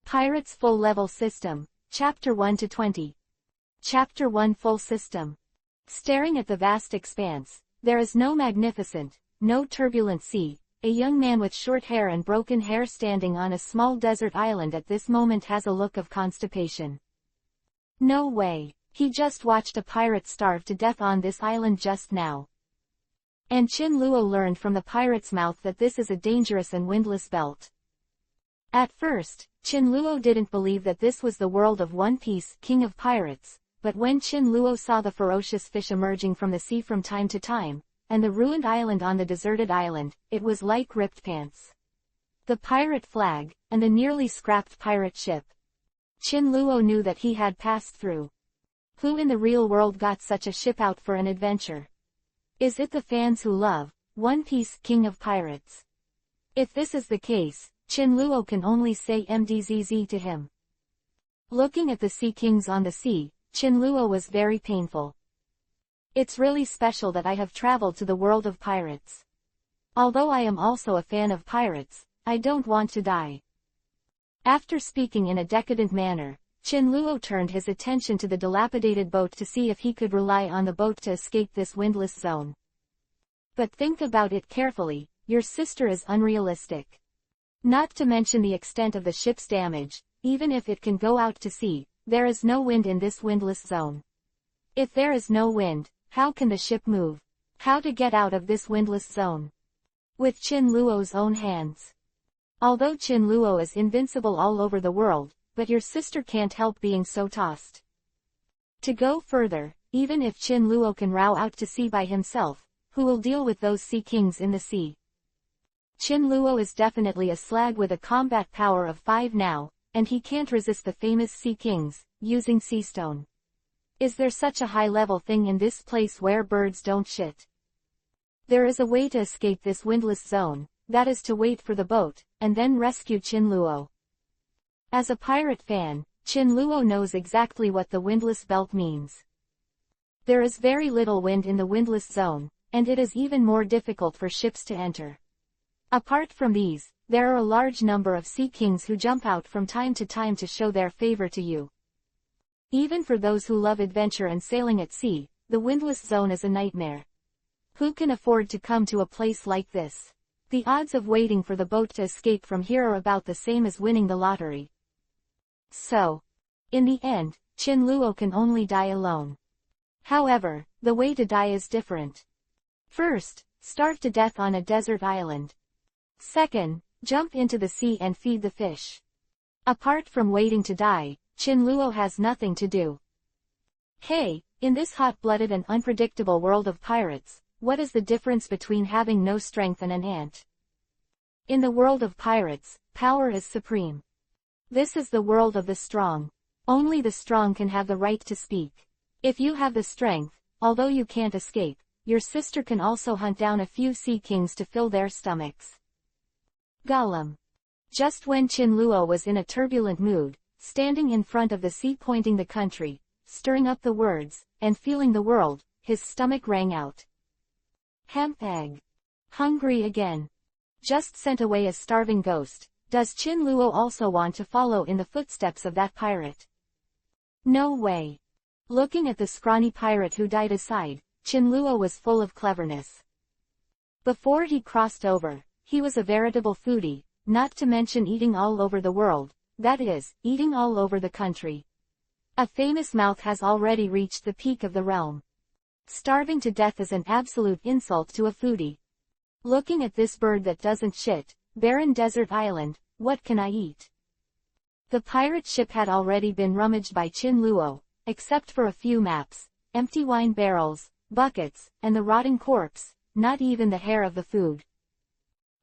Pirates Full Level System, Chapter 1-20. Chapter 1 Full System. Staring at the vast expanse, there is no magnificent, no turbulent sea. A young man with short hair and broken hair standing on a small desert island at this moment has a look of constipation. No way. He just watched a pirate starve to death on this island just now. And Chin Luo learned from the pirate's mouth that this is a dangerous and windless belt. At first, Chin Luo didn't believe that this was the world of One Piece, King of Pirates, but when Chin Luo saw the ferocious fish emerging from the sea from time to time, and the ruined island on the deserted island, it was like ripped pants. The pirate flag, and the nearly scrapped pirate ship. Chin Luo knew that he had passed through. Who in the real world got such a ship out for an adventure? Is it the fans who love One Piece, King of Pirates? If this is the case, Chin Luo can only say MDZZ to him. Looking at the sea kings on the sea, Chin Luo was very painful. It's really special that I have traveled to the world of pirates. Although I am also a fan of pirates, I don't want to die. After speaking in a decadent manner, Chin Luo turned his attention to the dilapidated boat to see if he could rely on the boat to escape this windless zone. But think about it carefully, your sister is unrealistic. Not to mention the extent of the ship's damage, even if it can go out to sea, there is no wind in this windless zone. If there is no wind, how can the ship move? How to get out of this windless zone? With Chin Luo's own hands. Although Chin Luo is invincible all over the world, but your sister can't help being so tossed. To go further, even if Chin Luo can row out to sea by himself, who will deal with those sea kings in the sea? Chin Luo is definitely a slag with a combat power of 5 now, and he can't resist the famous sea kings, using sea stone. Is there such a high-level thing in this place where birds don't shit? There is a way to escape this windless zone, that is to wait for the boat, and then rescue Chin Luo. As a pirate fan, Chin Luo knows exactly what the windless belt means. There is very little wind in the windless zone, and it is even more difficult for ships to enter. Apart from these, there are a large number of sea kings who jump out from time to time to show their favor to you. Even for those who love adventure and sailing at sea, the windless zone is a nightmare. Who can afford to come to a place like this? The odds of waiting for the boat to escape from here are about the same as winning the lottery. So, in the end, Chin Luo can only die alone. However, the way to die is different. First, starve to death on a desert island. Second, jump into the sea and feed the fish. Apart from waiting to die, Chin Luo has nothing to do. Hey, in this hot-blooded and unpredictable world of pirates, what is the difference between having no strength and an ant? In the world of pirates, power is supreme. This is the world of the strong. Only the strong can have the right to speak. If you have the strength, although you can't escape, your sister can also hunt down a few sea kings to fill their stomachs. Gollum. Just when Chin Luo was in a turbulent mood, standing in front of the sea pointing the country, stirring up the words, and feeling the world, his stomach rang out. Hemp egg. Hungry again. Just sent away a starving ghost. Does Chin Luo also want to follow in the footsteps of that pirate? No way. Looking at the scrawny pirate who died aside, Chin Luo was full of cleverness. Before he crossed over, he was a veritable foodie, not to mention eating all over the world, that is, eating all over the country. A famous mouth has already reached the peak of the realm. Starving to death is an absolute insult to a foodie. Looking at this bird that doesn't shit, barren desert island, what can I eat? The pirate ship had already been rummaged by Chin Luo, except for a few maps, empty wine barrels, buckets, and the rotting corpse, not even the hair of the food.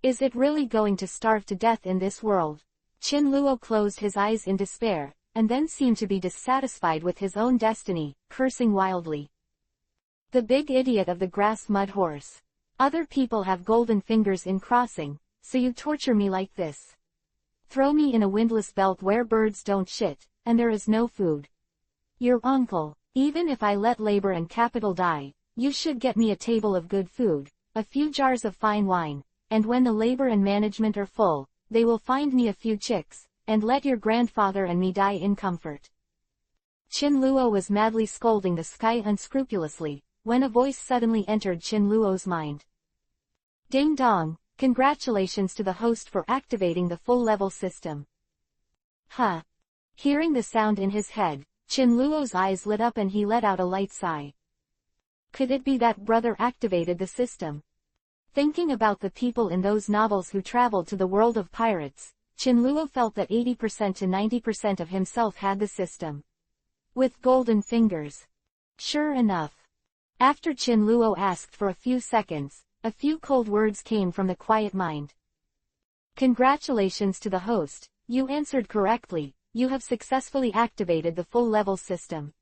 Is it really going to starve to death in this world? Chin Luo closed his eyes in despair, and then seemed to be dissatisfied with his own destiny, cursing wildly. The big idiot of the grass mud horse. Other people have golden fingers in crossing, so you torture me like this. Throw me in a windless belt where birds don't shit, and there is no food. Your uncle, even if I let labor and capital die, you should get me a table of good food, a few jars of fine wine, and when the labor and management are full, they will find me a few chicks, and let your grandfather and me die in comfort." Qin Luo was madly scolding the sky unscrupulously, when a voice suddenly entered Qin Luo's mind. "Ding dong, congratulations to the host for activating the full-level system." Huh. Hearing the sound in his head, Qin Luo's eyes lit up and he let out a light sigh. Could it be that brother activated the system? Thinking about the people in those novels who traveled to the world of pirates, Qin Luo felt that 80% to 90% of himself had the system. With golden fingers. Sure enough. After Qin Luo asked for a few seconds, a few cold words came from the quiet mind. "Congratulations to the host, you answered correctly, you have successfully activated the full-level system."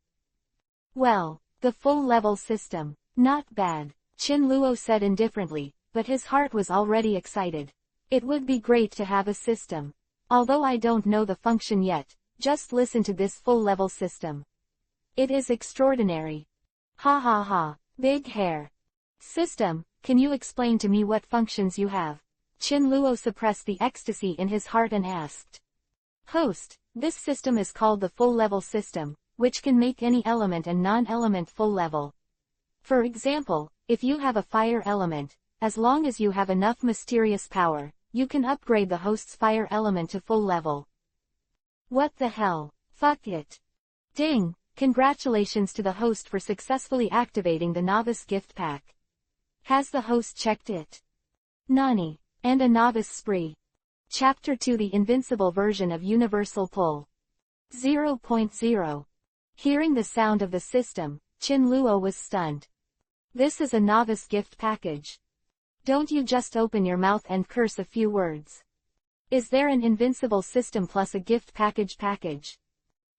Well, the full-level system. Not bad, Qin Luo said indifferently, but his heart was already excited. It would be great to have a system. Although I don't know the function yet, just listen to this full-level system. It is extraordinary. Ha ha ha, big hair. System, can you explain to me what functions you have? Qin Luo suppressed the ecstasy in his heart and asked. Host, this system is called the full-level system, which can make any element and non-element full-level. For example, if you have a fire element, as long as you have enough mysterious power, you can upgrade the host's fire element to full level. What the hell? Fuck it. Ding, congratulations to the host for successfully activating the novice gift pack. Has the host checked it? Nani, and a novice spree. Chapter 2 The Invincible Version of Universal Pull. 0.0. Hearing the sound of the system, Qin Luo was stunned. This is a novice gift package. Don't you just open your mouth and curse a few words. Is there an invincible system plus a gift package?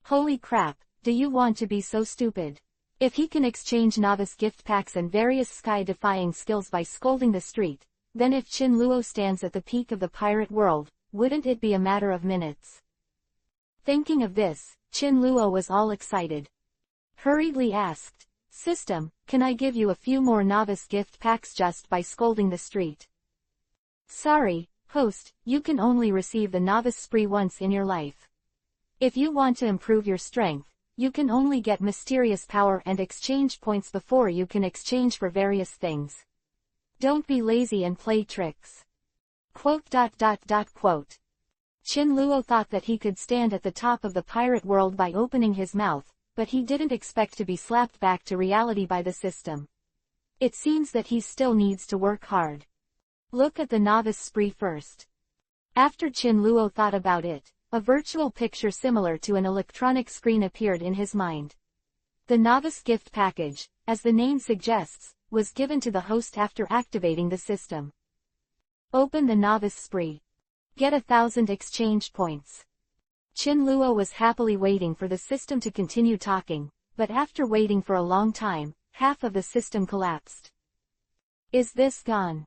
Holy crap, do you want to be so stupid? If he can exchange novice gift packs and various sky-defying skills by scolding the street, then if Qin Luo stands at the peak of the pirate world, wouldn't it be a matter of minutes? Thinking of this, Qin Luo was all excited. Hurriedly asked, System, can I give you a few more novice gift packs just by scolding the street? Sorry, host, you can only receive the novice spree once in your life. If you want to improve your strength, you can only get mysterious power and exchange points before you can exchange for various things. Don't be lazy and play tricks. Quote. Qin Luo thought that he could stand at the top of the pirate world by opening his mouth, but he didn't expect to be slapped back to reality by the system. It seems that he still needs to work hard. Look at the novice spree first. After Qin Luo thought about it, a virtual picture similar to an electronic screen appeared in his mind. The novice gift package, as the name suggests, was given to the host after activating the system. Open the novice spree. Get 1,000 exchange points. Qin Luo was happily waiting for the system to continue talking, but after waiting for a long time, half of the system collapsed. Is this gone?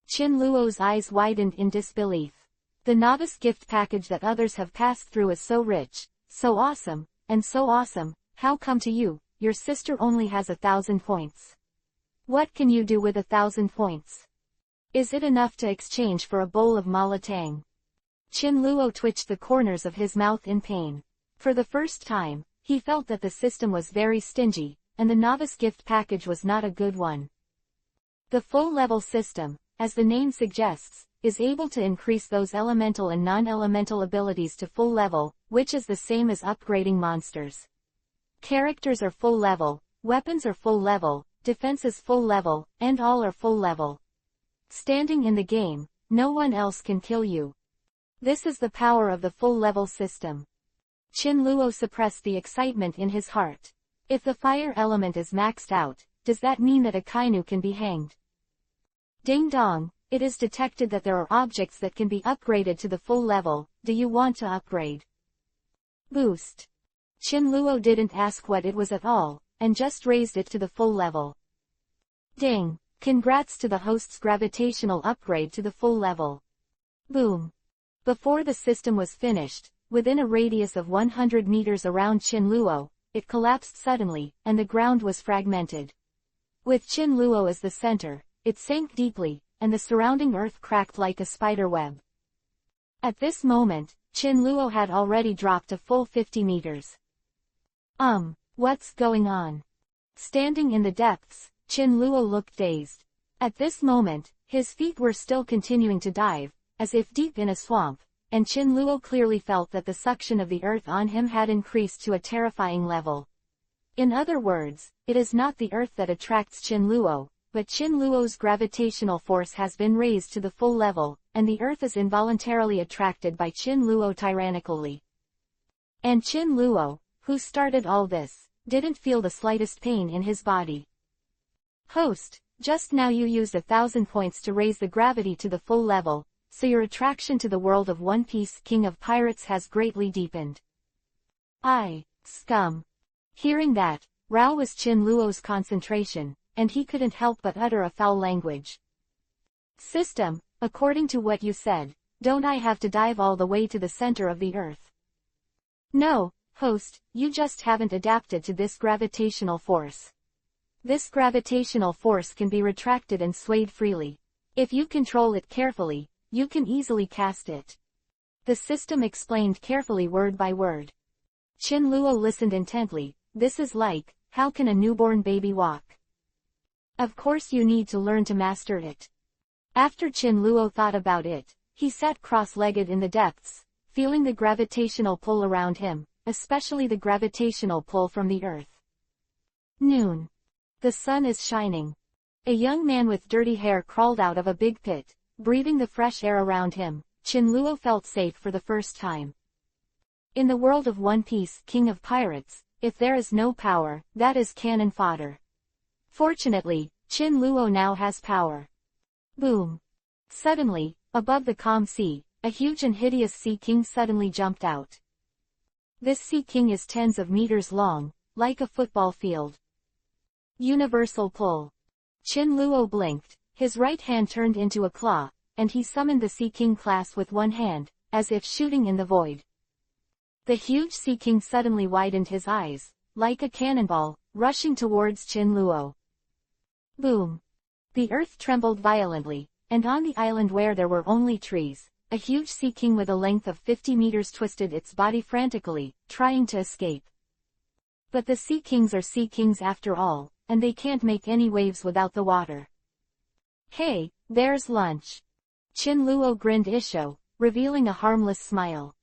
Qin Luo's eyes widened in disbelief. The novice gift package that others have passed through is so rich, so awesome, how come to you, your sister only has 1,000 points? What can you do with 1,000 points? Is it enough to exchange for a bowl of malatang? Qin Luo twitched the corners of his mouth in pain. For the first time, he felt that the system was very stingy, and the novice gift package was not a good one. The full-level system, as the name suggests, is able to increase those elemental and non-elemental abilities to full level, which is the same as upgrading monsters. Characters are full level, weapons are full level, defense is full level, and all are full level. Standing in the game, no one else can kill you. This is the power of the full-level system. Qin Luo suppressed the excitement in his heart. If the fire element is maxed out, does that mean that a Kainu can be hanged? Ding dong, it is detected that there are objects that can be upgraded to the full level. Do you want to upgrade? Boost. Qin Luo didn't ask what it was at all, and just raised it to the full level. Ding, congrats to the host's gravitational upgrade to the full level. Boom. Before the system was finished, within a radius of 100 meters around Qin Luo, it collapsed suddenly, and the ground was fragmented. With Qin Luo as the center, it sank deeply, and the surrounding earth cracked like a spider web. At this moment, Chin Luo had already dropped a full 50 meters. What's going on? Standing in the depths, Chin Luo looked dazed. At this moment, his feet were still continuing to dive, as if deep in a swamp, and Chin Luo clearly felt that the suction of the earth on him had increased to a terrifying level. In other words, it is not the earth that attracts Chin Luo, but Chin Luo's gravitational force has been raised to the full level, and the earth is involuntarily attracted by Chin Luo tyrannically. And Chin Luo, who started all this, didn't feel the slightest pain in his body. Host, just now you used 1,000 points to raise the gravity to the full level, so your attraction to the world of One Piece King of Pirates has greatly deepened. Scum. Hearing that, Rao was Chin Luo's concentration, and he couldn't help but utter a foul language. System, according to what you said, don't I have to dive all the way to the center of the earth? No, host, you just haven't adapted to this gravitational force. This gravitational force can be retracted and swayed freely. If you control it carefully, you can easily cast it. The system explained carefully word by word. Chin Luo listened intently. This is like, how can a newborn baby walk? Of course you need to learn to master it. After Chin Luo thought about it, he sat cross-legged in the depths, feeling the gravitational pull around him, especially the gravitational pull from the earth. Noon. The sun is shining. A young man with dirty hair crawled out of a big pit, breathing the fresh air around him. Chin Luo felt safe for the first time. In the world of One Piece, King of Pirates, if there is no power, that is cannon fodder. Fortunately, Chin Luo now has power. Boom. Suddenly, above the calm sea, a huge and hideous sea king suddenly jumped out. This sea king is tens of meters long, like a football field. Universal pull. Chin Luo blinked, his right hand turned into a claw, and he summoned the Sea King class with one hand, as if shooting in the void. The huge Sea King suddenly widened his eyes, like a cannonball, rushing towards Chin Luo. Boom. The earth trembled violently, and on the island where there were only trees, a huge Sea King with a length of 50 meters twisted its body frantically, trying to escape. But the Sea Kings are Sea Kings after all, and they can't make any waves without the water. Hey, there's lunch. Chin Luo grinned Isho, revealing a harmless smile.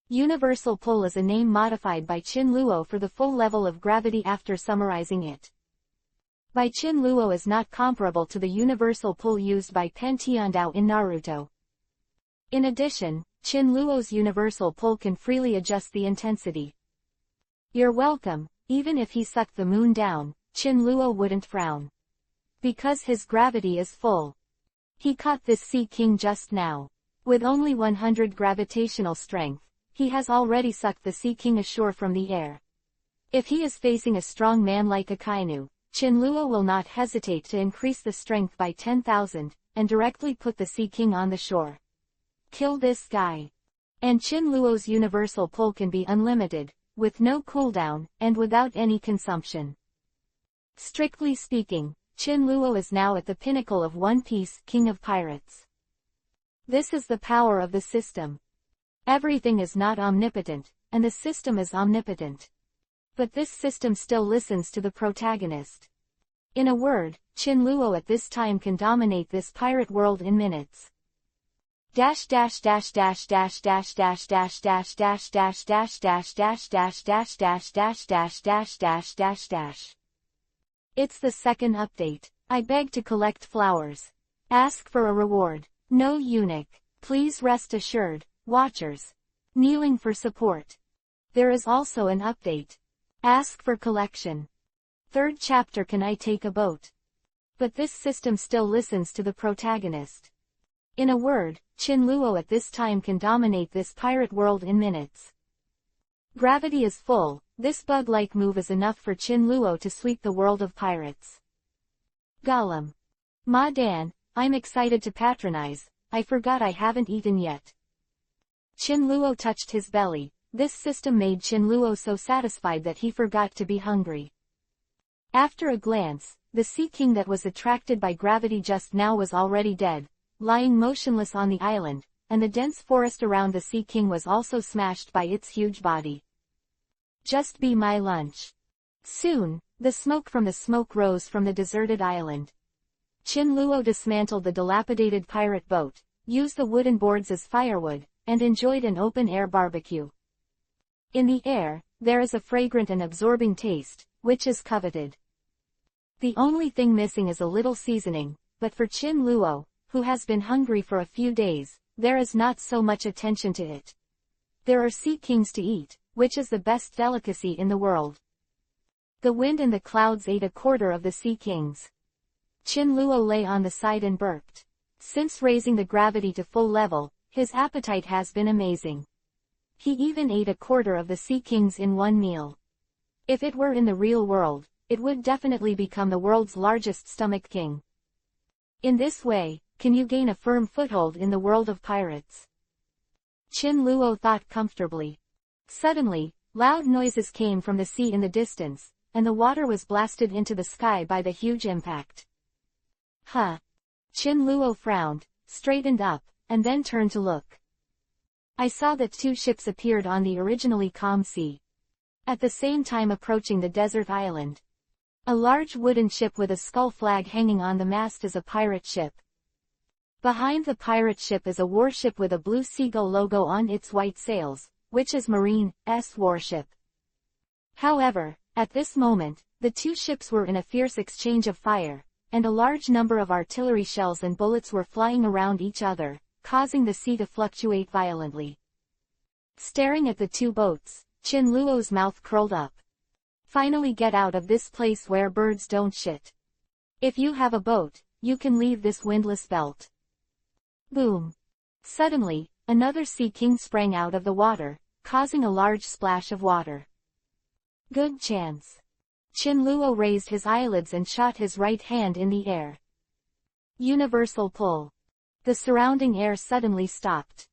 Universal pull is a name modified by Chin Luo for the full level of gravity after summarizing it. By Chin Luo is not comparable to the universal pull used by Pen Tiandao in Naruto. In addition, Chin Luo's universal pull can freely adjust the intensity. You're welcome. Even if he sucked the moon down, Chin Luo wouldn't frown. Because his gravity is full. He caught this Sea King just now. With only 100 gravitational strength, he has already sucked the Sea King ashore from the air. If he is facing a strong man like Akainu, Chin Luo will not hesitate to increase the strength by 10,000, and directly put the Sea King on the shore. Kill this guy. And Chin Luo's universal pull can be unlimited, with no cooldown, and without any consumption. Strictly speaking, Chin Luo is now at the pinnacle of One Piece, King of Pirates. This is the power of the system. Everything is not omnipotent, and the system is omnipotent. But this system still listens to the protagonist. In a word, Chin Luo at this time can dominate this pirate world in minutes. It's the second update. I beg to collect flowers. Ask for a reward. No eunuch. Please rest assured, watchers. Kneeling for support. There is also an update. Ask for collection. Third chapter. Can I take a boat? But this system still listens to the protagonist. In a word, Chin Luo at this time can dominate this pirate world in minutes. Gravity is full. This bug-like move is enough for Chin Luo to sweep the world of pirates. Gollum. Ma Dan, I'm excited to patronize. I forgot I haven't eaten yet. Chin Luo touched his belly. This system made Chin Luo so satisfied that he forgot to be hungry. After a glance, the Sea King that was attracted by gravity just now was already dead, lying motionless on the island, and the dense forest around the Sea King was also smashed by its huge body. Just be my lunch. Soon, the smoke from the smoke rose from the deserted island. Qin Luo dismantled the dilapidated pirate boat, used the wooden boards as firewood, and enjoyed an open-air barbecue. In the air, there is a fragrant and absorbing taste, which is coveted. The only thing missing is a little seasoning, but for Qin Luo, who has been hungry for a few days, there is not so much attention to it. There are sea kings to eat, which is the best delicacy in the world. The wind and the clouds ate a quarter of the sea kings. Qin Luo lay on the side and burped. Since raising the gravity to full level, his appetite has been amazing. He even ate a quarter of the sea kings in one meal. If it were in the real world, it would definitely become the world's largest stomach king. In this way, can you gain a firm foothold in the world of pirates? Qin Luo thought comfortably. Suddenly, loud noises came from the sea in the distance, and the water was blasted into the sky by the huge impact. Huh. Qin Luo frowned, straightened up, and then turned to look. I saw that two ships appeared on the originally calm sea. At the same time approaching the desert island. A large wooden ship with a skull flag hanging on the mast is a pirate ship. Behind the pirate ship is a warship with a blue seagull logo on its white sails, which is Marine's warship. However, at this moment, the two ships were in a fierce exchange of fire, and a large number of artillery shells and bullets were flying around each other, causing the sea to fluctuate violently. Staring at the two boats, Qin Luo's mouth curled up. Finally get out of this place where birds don't shit. If you have a boat, you can leave this windless belt. Boom. Suddenly, another sea king sprang out of the water, causing a large splash of water. Good chance. Qin Luo raised his eyelids and shot his right hand in the air. Universal pull. The surrounding air suddenly stopped.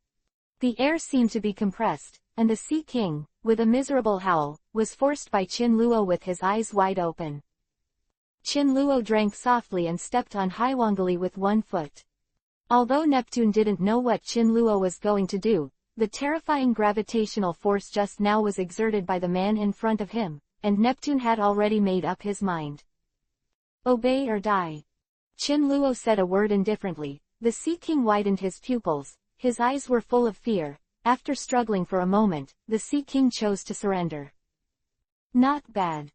The air seemed to be compressed, and the Sea King, with a miserable howl, was forced by Qin Luo with his eyes wide open. Qin Luo drank softly and stepped on Haiwangali with one foot. Although Neptune didn't know what Qin Luo was going to do, the terrifying gravitational force just now was exerted by the man in front of him, and Neptune had already made up his mind. Obey or die. Qin Luo said a word indifferently. The Sea King widened his pupils, his eyes were full of fear. After struggling for a moment, the Sea King chose to surrender. Not bad.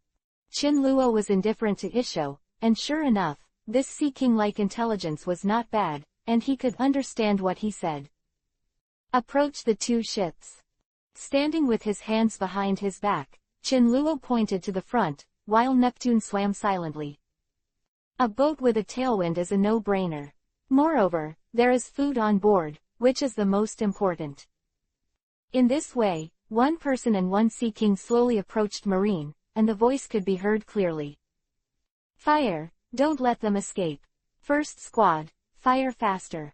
Qin Luo was indifferent to Isho, and sure enough, this Sea King-like intelligence was not bad, and he could understand what he said. Approach the two ships. Standing with his hands behind his back, Qin Luo pointed to the front, while Neptune swam silently. A boat with a tailwind is a no-brainer. Moreover, there is food on board, which is the most important. In this way, one person and one Sea King slowly approached Marine, and the voice could be heard clearly. Fire, don't let them escape. First squad, fire faster.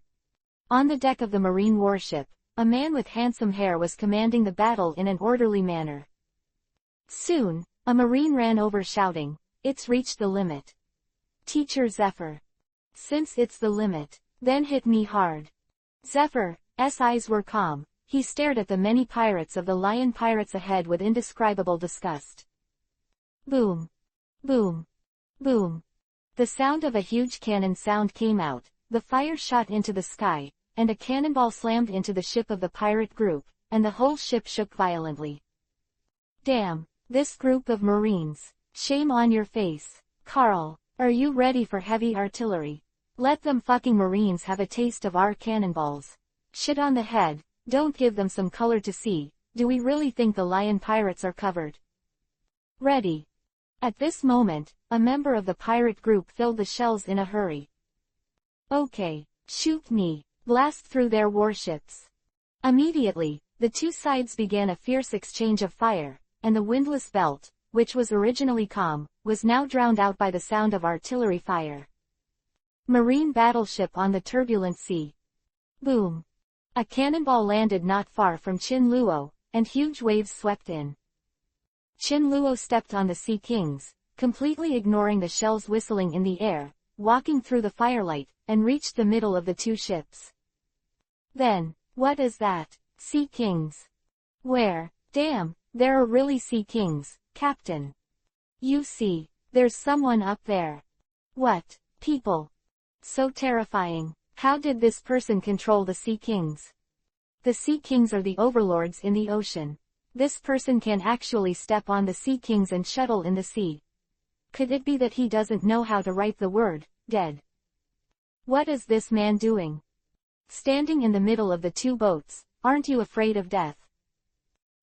On the deck of the Marine warship, a man with handsome hair was commanding the battle in an orderly manner. Soon, a Marine ran over shouting, "It's reached the limit. Teacher Zephyr. Since it's the limit, then hit me hard." Zephyr's eyes were calm. He stared at the many pirates of the lion pirates ahead with indescribable disgust. Boom. Boom. Boom. The sound of a huge cannon sound came out, the fire shot into the sky, and a cannonball slammed into the ship of the pirate group, and the whole ship shook violently. Damn, this group of Marines. Shame on your face. Carl, are you ready for heavy artillery? Let them fucking Marines have a taste of our cannonballs. Shit on the head, don't give them some color to see. Do we really think the lion pirates are covered? Ready. At this moment, a member of the pirate group filled the shells in a hurry. Okay, shoot me. Blast through their warships. Immediately, the two sides began a fierce exchange of fire, and the windless belt, which was originally calm, was now drowned out by the sound of artillery fire. Marine battleship on the turbulent sea. Boom. A cannonball landed not far from Qin Luo, and huge waves swept in. Qin Luo stepped on the Sea Kings, completely ignoring the shells whistling in the air, walking through the firelight, and reached the middle of the two ships. Then, What is that? Sea kings. Where? Damn, there are really sea kings, Captain. You see, there's someone up there. What? People. So terrifying. How did this person control the sea kings? The sea kings are the overlords in the ocean. This person can actually step on the sea kings and shuttle in the sea. Could it be that he doesn't know how to write the word, dead? What is this man doing? Standing in the middle of the two boats, aren't you afraid of death?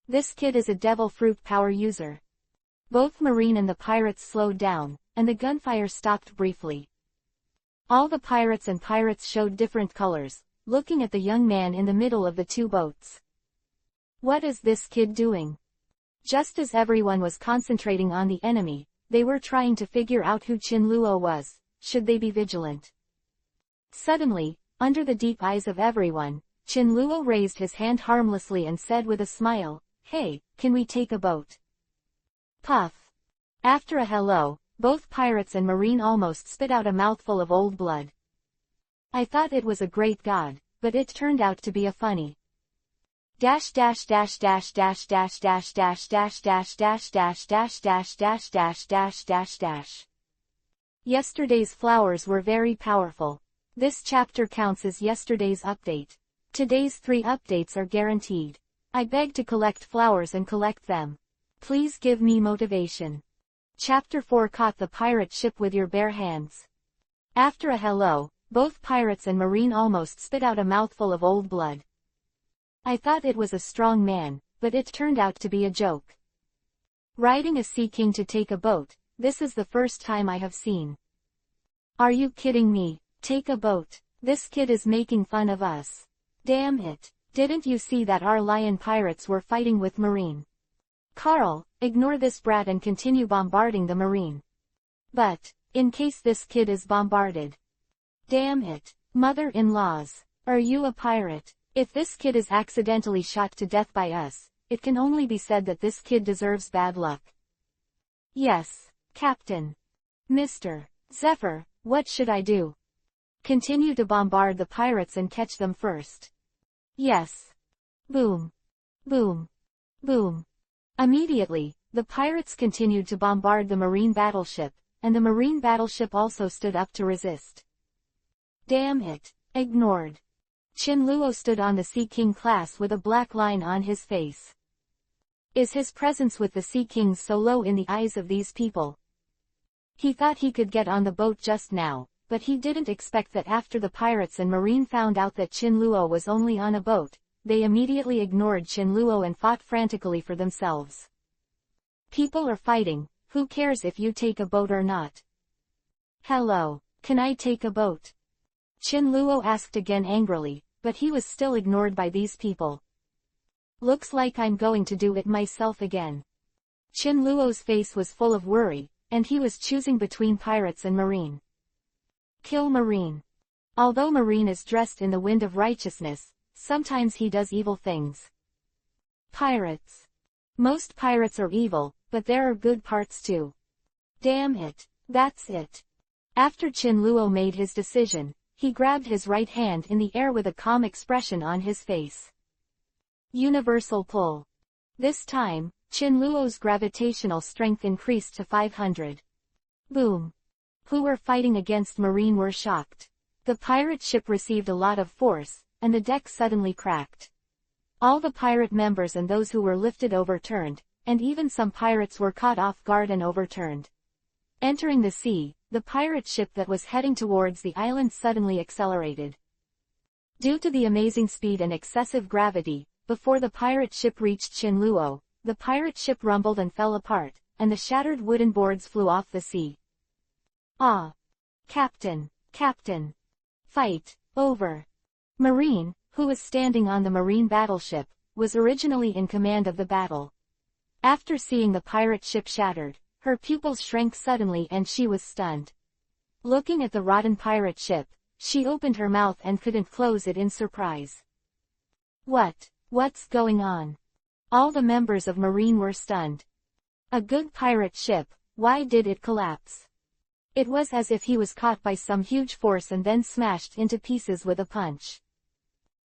This kid is a devil fruit power user. Both Marine and the pirates slowed down, and the gunfire stopped briefly. All the pirates and pirates showed different colors, looking at the young man in the middle of the two boats. What is this kid doing? Just as everyone was concentrating on the enemy, they were trying to figure out who Chin Luo was. Should they be vigilant? Suddenly, under the deep eyes of everyone, Chin Luo raised his hand harmlessly and said with a smile, "Hey, can we take a boat?" Puff. After a hello, both pirates and Marine almost spit out a mouthful of old blood. I thought it was a great god, but it turned out to be a funny. Dash dash dash dash dash dash dash dash dash dash dash dash dash dash dash dash dash dash dash. Yesterday's flowers were very powerful. This chapter counts as yesterday's update. Today's 3 updates are guaranteed. I beg to collect flowers and collect them. Please give me motivation. Chapter 4 Caught the pirate ship with your bare hands. After a hello, both pirates and Marine almost spit out a mouthful of old blood. I thought it was a strong man, but it turned out to be a joke. Riding a sea king to take a boat, this is the first time I have seen. Are you kidding me? Take a boat. This kid is making fun of us. Damn it. Didn't you see that our lion pirates were fighting with Marine? Carl, ignore this brat and continue bombarding the Marine. But, in case this kid is bombarded. Damn it. Mother-in-laws. Are you a pirate? If this kid is accidentally shot to death by us, it can only be said that this kid deserves bad luck. Yes, Captain. Mr. Zephyr, what should I do? Continue to bombard the pirates and catch them first. Yes. Boom. Boom. Boom. Immediately, the pirates continued to bombard the Marine battleship, and the Marine battleship also stood up to resist. Damn it. Ignored. Chin Luo stood on the Sea King class with a black line on his face. Is his presence with the Sea Kings so low in the eyes of these people? He thought he could get on the boat just now, but he didn't expect that after the pirates and Marine found out that Chin Luo was only on a boat, they immediately ignored Chin Luo and fought frantically for themselves. People are fighting, who cares if you take a boat or not? Hello, can I take a boat? Chin Luo asked again angrily, but he was still ignored by these people. Looks like I'm going to do it myself again. Chin Luo's face was full of worry, and he was choosing between pirates and Marine. Kill Marine. Although Marine is dressed in the wind of righteousness, sometimes he does evil things. Pirates. Most pirates are evil, but there are good parts too. Damn it, that's it. After Chin Luo made his decision, he grabbed his right hand in the air with a calm expression on his face. Universal pull. This time, Chin Luo's gravitational strength increased to 500. Boom. Who were fighting against Marine were shocked. The pirate ship received a lot of force, and the deck suddenly cracked. All the pirate members and those who were lifted overturned, and even some pirates were caught off guard and overturned. Entering the sea, the pirate ship that was heading towards the island suddenly accelerated. Due to the amazing speed and excessive gravity, before the pirate ship reached Chin Luo, the pirate ship rumbled and fell apart, and the shattered wooden boards flew off the sea. Ah! Captain! Captain! Fight! Over! Marine, who was standing on the Marine battleship, was originally in command of the battle. After seeing the pirate ship shattered, her pupils shrank suddenly and she was stunned. Looking at the rotten pirate ship, she opened her mouth and couldn't close it in surprise. What's going on? All the members of Marine were stunned. A good pirate ship, why did it collapse? It was as if he was caught by some huge force and then smashed into pieces with a punch.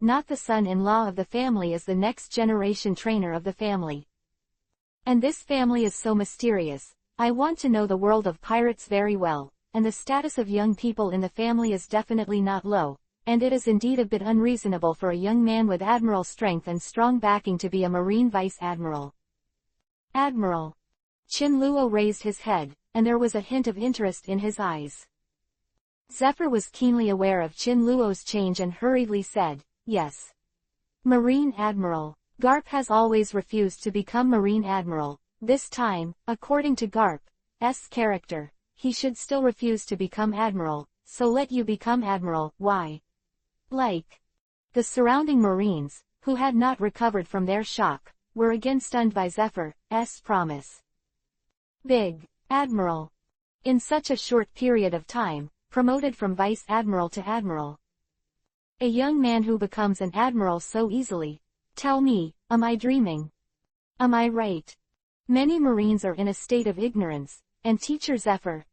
not the son-in-law of the family, is the next generation trainer of the family. And this family is so mysterious. I want to know the world of pirates very well, and the status of young people in the family is definitely not low, and it is indeed a bit unreasonable for a young man with admiral strength and strong backing to be a marine vice-admiral. Admiral. Chinluo raised his head, and there was a hint of interest in his eyes. Zephyr was keenly aware of Chinluo's change and hurriedly said, yes. Marine Admiral. Garp has always refused to become Marine Admiral. This time, according to Garp's character, he should still refuse to become Admiral, so let you become Admiral. Why? Like. The surrounding Marines, who had not recovered from their shock, were again stunned by Zephyr's promise. Big. Admiral. In such a short period of time, promoted from Vice Admiral to Admiral. A young man who becomes an Admiral so easily. Tell me, am I dreaming? Am I right? Many Marines are in a state of ignorance, and Teacher Zephyr's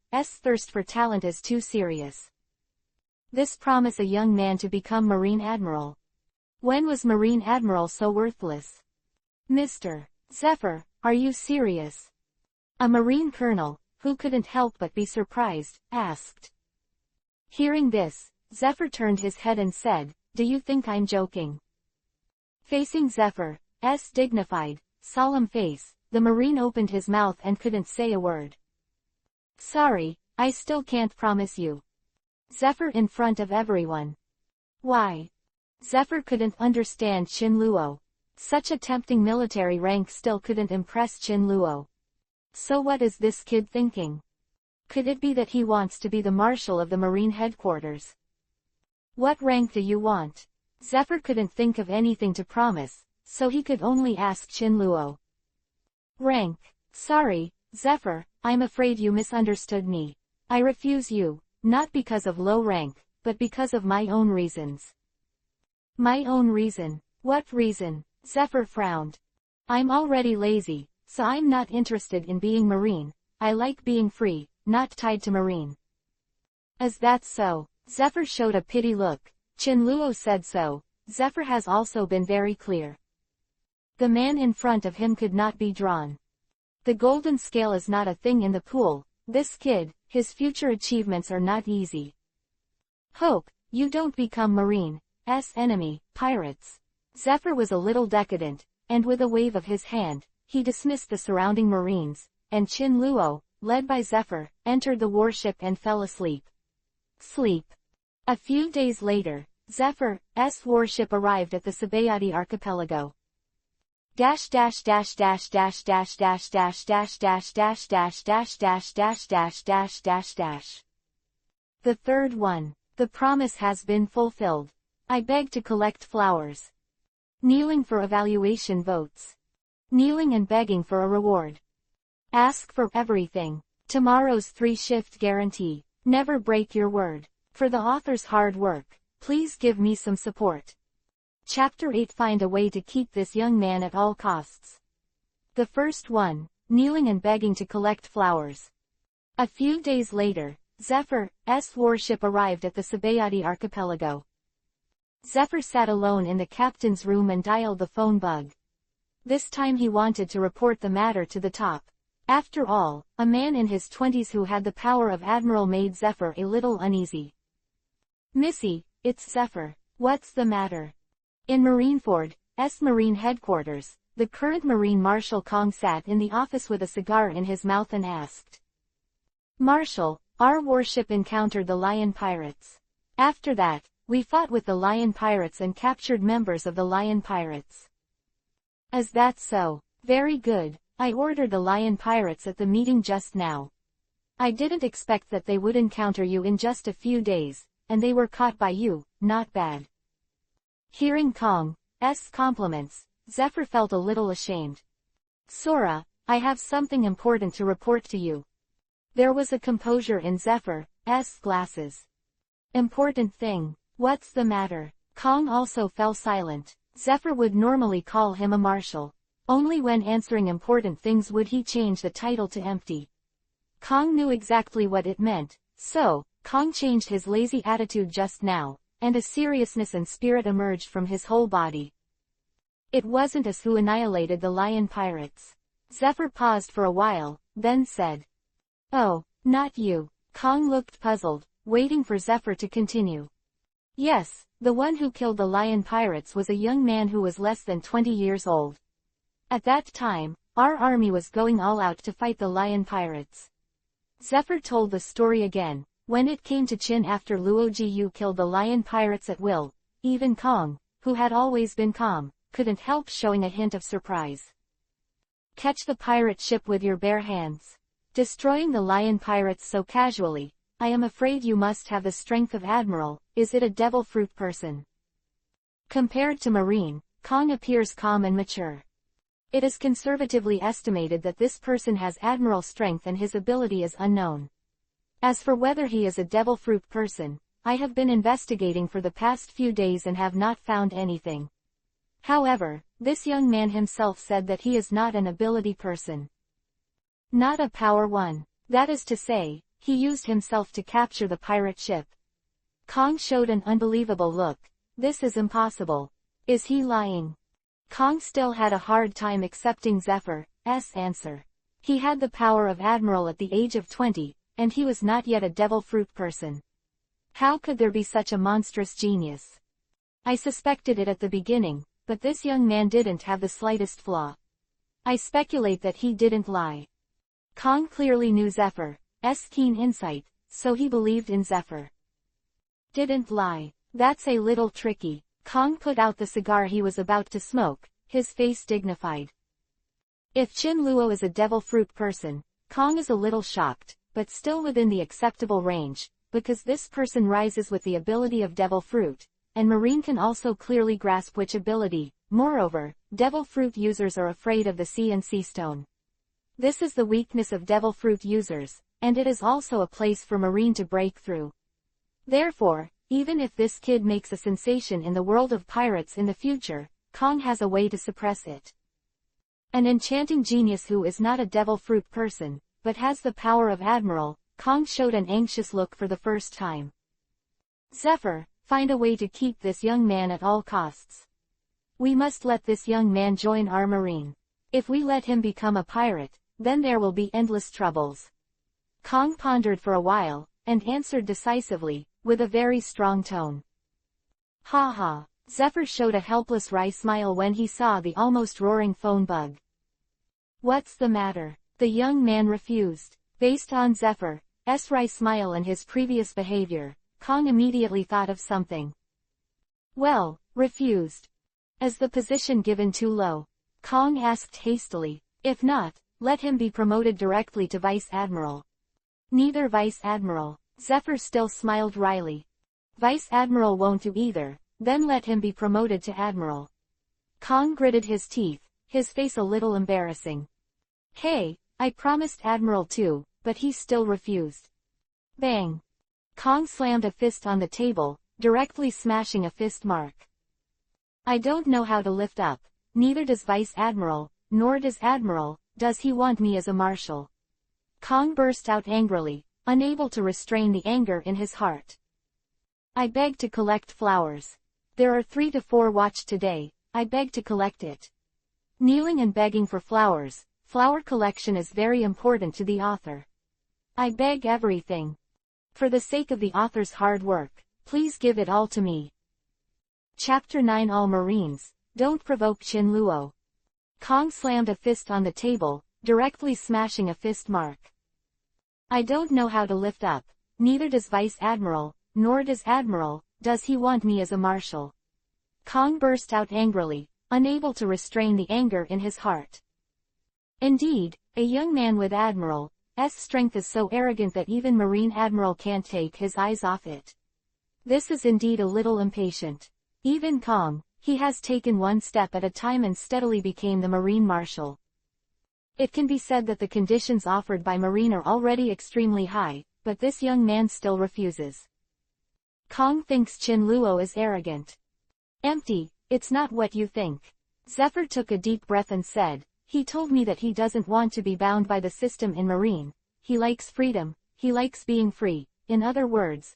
thirst for talent is too serious. This promise a young man to become Marine Admiral. When was Marine Admiral so worthless? Mr. Zephyr, are you serious? A Marine Colonel, who couldn't help but be surprised, asked. Hearing this, Zephyr turned his head and said, do you think I'm joking? Facing Zephyr's dignified, solemn face, the Marine opened his mouth and couldn't say a word. Sorry, I still can't promise you. Zephyr in front of everyone. Why? Zephyr couldn't understand Chinluo. Such a tempting military rank still couldn't impress Chinluo. So what is this kid thinking? Could it be that he wants to be the marshal of the Marine headquarters? What rank do you want? Zephyr couldn't think of anything to promise, so he could only ask Chinluo. Rank. Sorry, Zephyr, I'm afraid you misunderstood me. I refuse you, not because of low rank, but because of my own reasons. My own reason? What reason? Zephyr frowned. I'm already lazy, so I'm not interested in being Marine. I like being free, not tied to Marine. Is that so? Zephyr showed a pity look. Chinluo said so. Zephyr has also been very clear. The man in front of him could not be drawn. The golden scale is not a thing in the pool. This kid, his future achievements are not easy. Hope, you don't become Marine's enemy, pirates. Zephyr was a little decadent, and with a wave of his hand, he dismissed the surrounding Marines, and Chinluo, led by Zephyr, entered the warship and fell asleep. Sleep. A few days later, Zephyr's warship arrived at the Sabayati archipelago. The third one. The promise has been fulfilled. I beg to collect flowers. Kneeling for evaluation votes. Kneeling and begging for a reward. Ask for everything. Tomorrow's 3-shift guarantee. Never break your word. For the author's hard work, please give me some support. Chapter 8. Find a way to keep this young man at all costs. The first one, kneeling and begging to collect flowers. A few days later, Zephyr's warship arrived at the Sabayati archipelago. Zephyr sat alone in the captain's room and dialed the phone bug. This time he wanted to report the matter to the top. After all, a man in his 20s who had the power of admiral made Zephyr a little uneasy. Missy, it's Zephyr. What's the matter? In Marineford's Marine headquarters, the current Marine Marshal Kong sat in the office with a cigar in his mouth and asked. Marshal, our warship encountered the Lion Pirates. After that, we fought with the Lion Pirates and captured members of the Lion Pirates. Is that so? Very good. I ordered the Lion Pirates at the meeting just now. I didn't expect that they would encounter you in just a few days, and they were caught by you. Not bad. Hearing Kong's compliments, Zephyr felt a little ashamed. Sora, I have something important to report to you. There was a composure in Zephyr's glasses. Important thing. What's the matter? Kong also fell silent. Zephyr would normally call him a marshal. Only when answering important things would he change the title to empty. Kong knew exactly what it meant, so, Kong changed his lazy attitude just now, and a seriousness and spirit emerged from his whole body. It wasn't us who annihilated the lion pirates. Zephyr paused for a while, then said. Oh, not you. Kong looked puzzled, waiting for Zephyr to continue. Yes, the one who killed the lion pirates was a young man who was less than 20 years old. At that time, our army was going all out to fight the lion pirates. Zephyr told the story again. When it came to Chin after Luo Jiyu killed the lion pirates at will, even Kong, who had always been calm, couldn't help showing a hint of surprise. Catch the pirate ship with your bare hands. Destroying the lion pirates so casually, I am afraid you must have the strength of Admiral. Is it a devil fruit person? Compared to Marine, Kong appears calm and mature. It is conservatively estimated that this person has Admiral strength and his ability is unknown. As for whether he is a devil fruit person, I have been investigating for the past few days and have not found anything. However, this young man himself said that he is not an ability person. Not a power one. That is to say, he used himself to capture the pirate ship. Kong showed an unbelievable look. This is impossible. Is he lying? Kong still had a hard time accepting Zephyr's answer. He had the power of Admiral at the age of 20, and he was not yet a devil fruit person. How could there be such a monstrous genius? I suspected it at the beginning, but this young man didn't have the slightest flaw. I speculate that he didn't lie. Kong clearly knew Zephyr's keen insight, so he believed in Zephyr. Didn't lie. That's a little tricky. Kong put out the cigar he was about to smoke, his face dignified. If Chin Luo is a devil fruit person, Kong is a little shocked, but still within the acceptable range, because this person rises with the ability of devil fruit, and Marine can also clearly grasp which ability. Moreover, devil fruit users are afraid of the sea and sea stone. This is the weakness of devil fruit users, and it is also a place for Marine to break through. Therefore, even if this kid makes a sensation in the world of pirates in the future, Kong has a way to suppress it. An enchanting genius who is not a devil fruit person, but has the power of Admiral. Kong showed an anxious look for the first time. Zephyr, find a way to keep this young man at all costs. We must let this young man join our Marine. If we let him become a pirate, then there will be endless troubles. Kong pondered for a while, and answered decisively, with a very strong tone. Ha ha. Zephyr showed a helpless wry smile when he saw the almost roaring phone bug. What's the matter? The young man refused. Based on Zephyr's wry smile and his previous behavior, Kong immediately thought of something. Well, refused. Is the position given too low? Kong asked hastily. If not, let him be promoted directly to Vice Admiral. Neither Vice Admiral. Zephyr still smiled wryly. Vice Admiral won't do either, then let him be promoted to Admiral. Kong gritted his teeth, his face a little embarrassing. Hey, I promised Admiral too, but he still refused. Bang. Kong slammed a fist on the table, directly smashing a fist mark. I don't know how to lift up, neither does Vice Admiral, nor does Admiral. Does he want me as a marshal? Kong burst out angrily, unable to restrain the anger in his heart. I beg to collect flowers. There are 3 to 4 watched today, I beg to collect it. Kneeling and begging for flowers, flower collection is very important to the author. I beg everything. For the sake of the author's hard work, please give it all to me. Chapter 9 All Marines, don't provoke Chin Luo. Kong slammed a fist on the table, directly smashing a fist mark. I don't know how to lift up, neither does Vice Admiral, nor does Admiral. Does he want me as a marshal? Kong burst out angrily, unable to restrain the anger in his heart. Indeed, a young man with Admiral's strength is so arrogant that even Marine Admiral can't take his eyes off it. This is indeed a little impatient. Even Kong, he has taken one step at a time and steadily became the Marine Marshal. It can be said that the conditions offered by Marine are already extremely high, but this young man still refuses. Kong thinks Chin Luo is arrogant. Empty, it's not what you think. Zephyr took a deep breath and said, he told me that he doesn't want to be bound by the system in Marine. He likes freedom, he likes being free. In other words,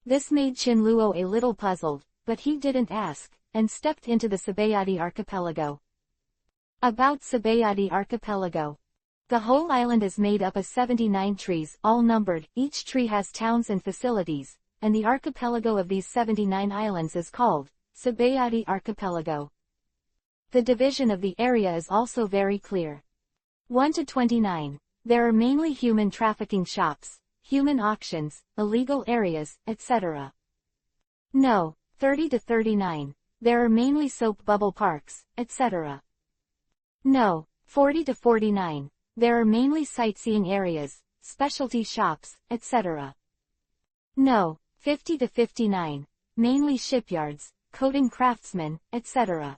This made Chin Luo a little puzzled, but he didn't ask, and stepped into the Sabayati archipelago. About Sabayati archipelago. The whole island is made up of 79 trees, all numbered. Each tree has towns and facilities, and the archipelago of these 79 islands is called Sabayati archipelago. The division of the area is also very clear. 1 to 29. There are mainly human trafficking shops, human auctions, illegal areas, etc. No. 30 to 39. There are mainly soap bubble parks, etc. No. 40 to 49. There are mainly sightseeing areas, specialty shops, etc. No. 50 to 59. Mainly shipyards, coding craftsmen, etc.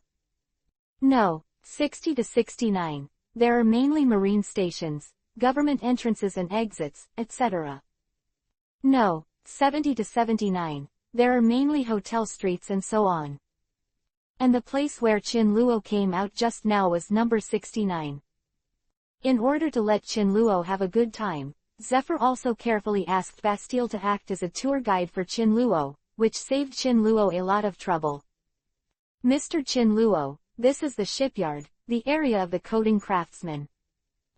No. 60 to 69. There are mainly marine stations, government entrances and exits, etc. No. 70 to 79. There are mainly hotel streets and so on. And the place where Chin Luo came out just now was number 69. In order to let Chin Luo have a good time, Zephyr also carefully asked Bastille to act as a tour guide for Chin Luo, which saved Chin Luo a lot of trouble. Mr. Chin Luo, this is the shipyard, the area of the coding craftsmen.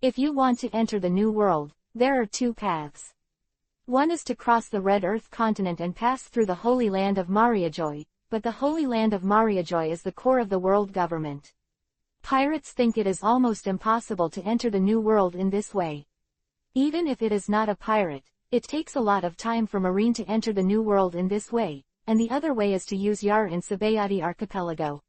If you want to enter the New World, there are two paths. One is to cross the Red Earth continent and pass through the Holy Land of Mariajoy, but the Holy Land of Mariajoy is the core of the world government. Pirates think it is almost impossible to enter the New World in this way. Even if it is not a pirate, it takes a lot of time for Marine to enter the New World in this way, and the other way is to use Yar in Sabayati archipelago.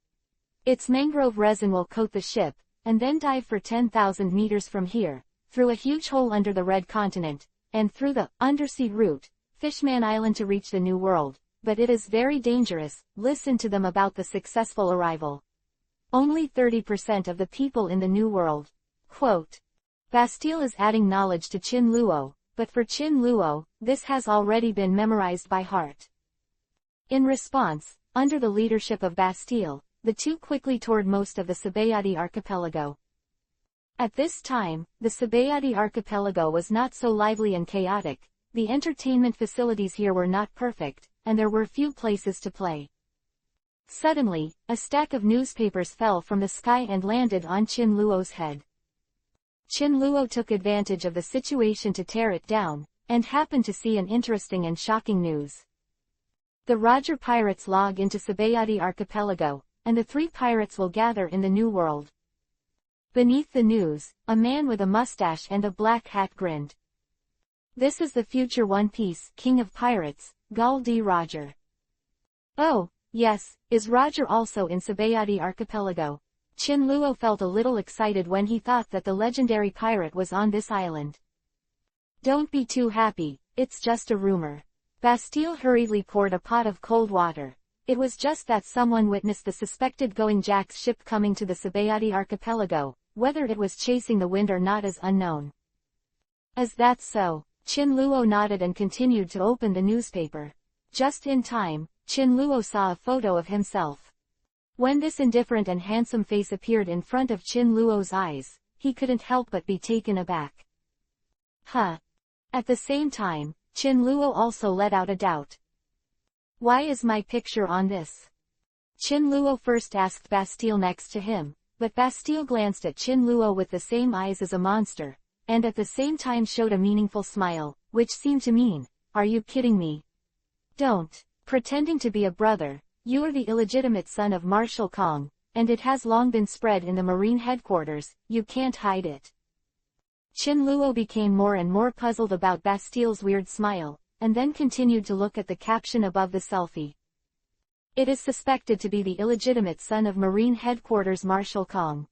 Its mangrove resin will coat the ship, and then dive for 10,000 meters from here, through a huge hole under the Red Continent, and through the undersea route, Fishman Island to reach the New World, but it is very dangerous. Listen to them about the successful arrival. Only 30% of the people in the New World. Quote. Bastille is adding knowledge to Chin Luo, but for Chin Luo, this has already been memorized by heart. In response, under the leadership of Bastille, the two quickly toured most of the Sabayati archipelago. At this time, the Sabayati archipelago was not so lively and chaotic, the entertainment facilities here were not perfect, and there were few places to play. Suddenly, a stack of newspapers fell from the sky and landed on Chin Luo's head. Chin Luo took advantage of the situation to tear it down, and happened to see an interesting and shocking news. The Roger pirates log into Sabayati archipelago, and the three pirates will gather in the New World. Beneath the news, a man with a mustache and a black hat grinned. This is the future One Piece King of Pirates, Gul D. Roger. Oh, yes, is Roger also in Sabayati archipelago? Chin Luo felt a little excited when he thought that the legendary pirate was on this island. Don't be too happy, it's just a rumor. Bastille hurriedly poured a pot of cold water. It was just that someone witnessed the suspected Going Jack's ship coming to the Sabayati archipelago. Whether it was chasing the wind or not is unknown. Is that so? Chin Luo nodded and continued to open the newspaper. Just in time, Chin Luo saw a photo of himself. When this indifferent and handsome face appeared in front of Chin Luo's eyes, he couldn't help but be taken aback. Huh. At the same time, Chin Luo also let out a doubt. Why is my picture on this? Chin Luo first asked Bastille next to him, but Bastille glanced at Chin Luo with the same eyes as a monster, and at the same time showed a meaningful smile, which seemed to mean, are you kidding me? Don't. Pretending to be a brother, you are the illegitimate son of Marshal Kong, and it has long been spread in the Marine headquarters, you can't hide it. Chin Luo became more and more puzzled about Bastille's weird smile, and then continued to look at the caption above the selfie. It is suspected to be the illegitimate son of Marine Headquarters Marshal Kong.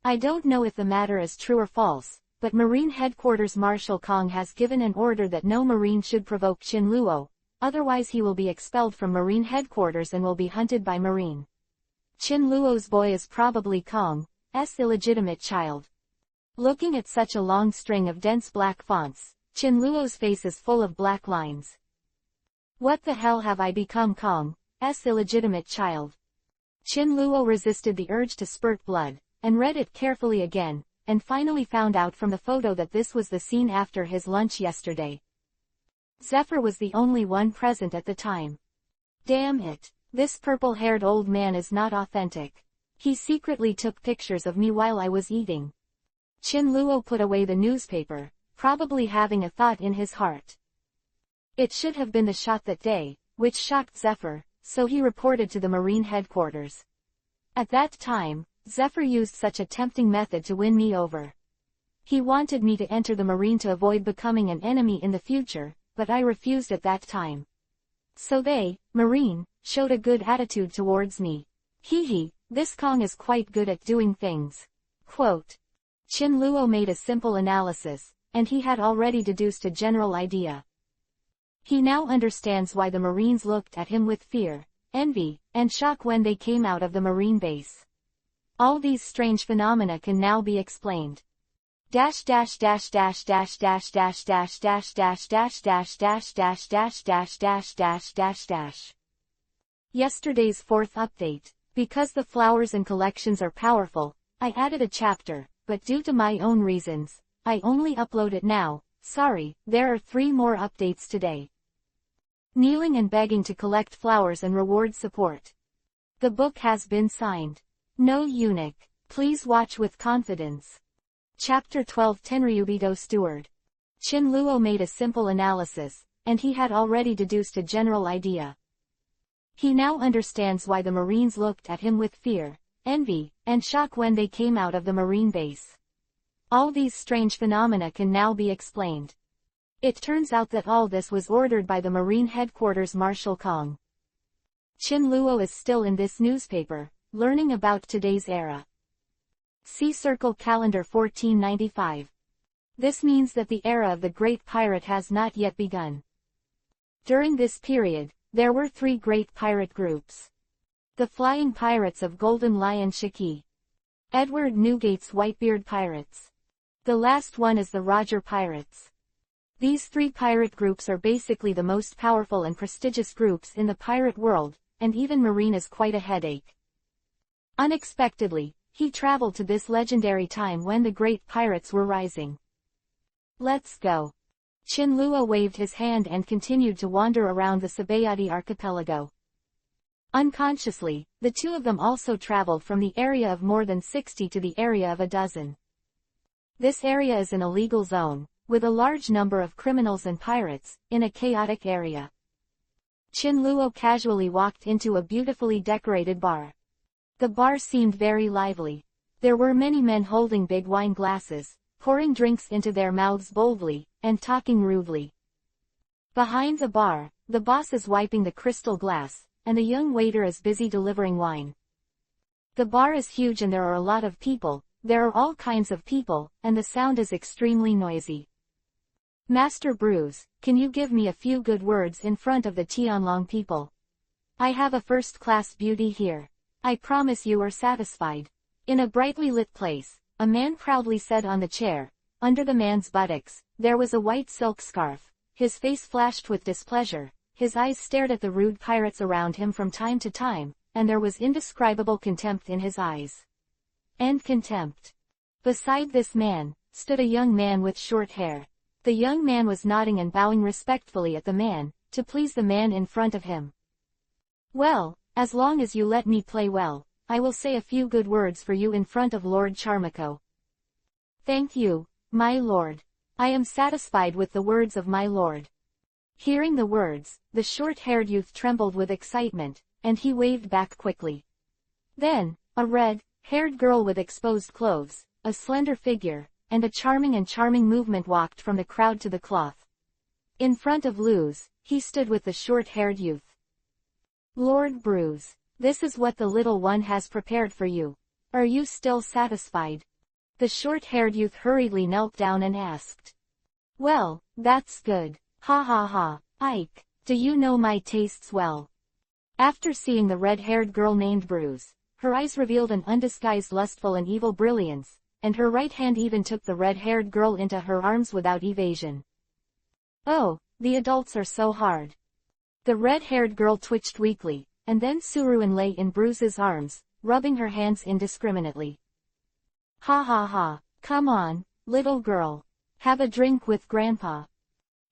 I don't know if the matter is true or false, but Marine Headquarters Marshal Kong has given an order that no Marine should provoke Chin Luo, otherwise he will be expelled from Marine Headquarters and will be hunted by Marine. Chin Luo's boy is probably Kong's illegitimate child. Looking at such a long string of dense black fonts, Chin Luo's face is full of black lines. What the hell have I become, Kong's illegitimate child? Chin Luo resisted the urge to spurt blood, and read it carefully again, and finally found out from the photo that this was the scene after his lunch yesterday. Zephyr was the only one present at the time. Damn it. This purple-haired old man is not authentic. He secretly took pictures of me while I was eating. Chinluo put away the newspaper, probably having a thought in his heart. It should have been the shot that day, which shocked Zephyr, so he reported to the Marine headquarters. At that time, Zephyr used such a tempting method to win me over. He wanted me to enter the Marine to avoid becoming an enemy in the future, but I refused at that time. So they, Marine, showed a good attitude towards me. Hee, this Kong is quite good at doing things. Quote. Chinluo made a simple analysis, and he had already deduced a general idea. He now understands why the Marines looked at him with fear, envy, and shock when they came out of the Marine base. All these strange phenomena can now be explained. Yesterday's fourth update. Because the flowers and collections are powerful, I added a chapter, but due to my own reasons, I only upload it now. Sorry, there are 3 more updates today. Kneeling and begging to collect flowers and reward support. The book has been signed. No eunuch. Please watch with confidence. Chapter 12 Tenryubido Steward. Chinluo made a simple analysis, and he had already deduced a general idea. He now understands why the Marines looked at him with fear, envy, and shock when they came out of the Marine base. All these strange phenomena can now be explained. It turns out that all this was ordered by the Marine headquarters Marshal Kong. Chinluo is still in this newspaper, learning about today's era. See Circle Calendar 1495. This means that the era of the Great Pirate has not yet begun. During this period, there were 3 great pirate groups. The Flying Pirates of Golden Lion Shiki. Edward Newgate's Whitebeard Pirates. The last one is the Roger Pirates. These 3 pirate groups are basically the most powerful and prestigious groups in the pirate world, and even Marine is quite a headache. Unexpectedly, he traveled to this legendary time when the great pirates were rising. Let's go. Chinluo waved his hand and continued to wander around the Sabayati archipelago. Unconsciously, the 2 of them also traveled from the area of more than 60 to the area of a dozen. This area is an illegal zone, with a large number of criminals and pirates, in a chaotic area. Chinluo casually walked into a beautifully decorated bar. The bar seemed very lively. There were many men holding big wine glasses, pouring drinks into their mouths boldly, and talking rudely. Behind the bar, the boss is wiping the crystal glass, and the young waiter is busy delivering wine. The bar is huge and there are a lot of people, there are all kinds of people, and the sound is extremely noisy. Master Bruce, can you give me a few good words in front of the Tianlong people? I have a first-class beauty here. I promise you are satisfied. In a brightly lit place, a man proudly sat on the chair. Under the man's buttocks, there was a white silk scarf. His face flashed with displeasure, his eyes stared at the rude pirates around him from time to time, and there was indescribable contempt in his eyes. And contempt. Beside this man, stood a young man with short hair. The young man was nodding and bowing respectfully at the man, to please the man in front of him. Well, as long as you let me play well, I will say a few good words for you in front of Lord Charmico. Thank you, my lord. I am satisfied with the words of my lord. Hearing the words, the short-haired youth trembled with excitement, and he waved back quickly. Then, a red-haired girl with exposed clothes, a slender figure, and a charming movement walked from the crowd to the cloth. In front of Luz, he stood with the short-haired youth. Lord Bruce, this is what the little one has prepared for you. Are you still satisfied? The short-haired youth hurriedly knelt down and asked. Well, that's good. Ha ha ha, Ike, do you know my tastes well? After seeing the red-haired girl named Bruce, her eyes revealed an undisguised lustful and evil brilliance, and her right hand even took the red-haired girl into her arms without evasion. Oh, the adults are so hard. The red-haired girl twitched weakly, and then Suruin lay in Bruce's arms, rubbing her hands indiscriminately. Ha ha ha, come on, little girl. Have a drink with Grandpa.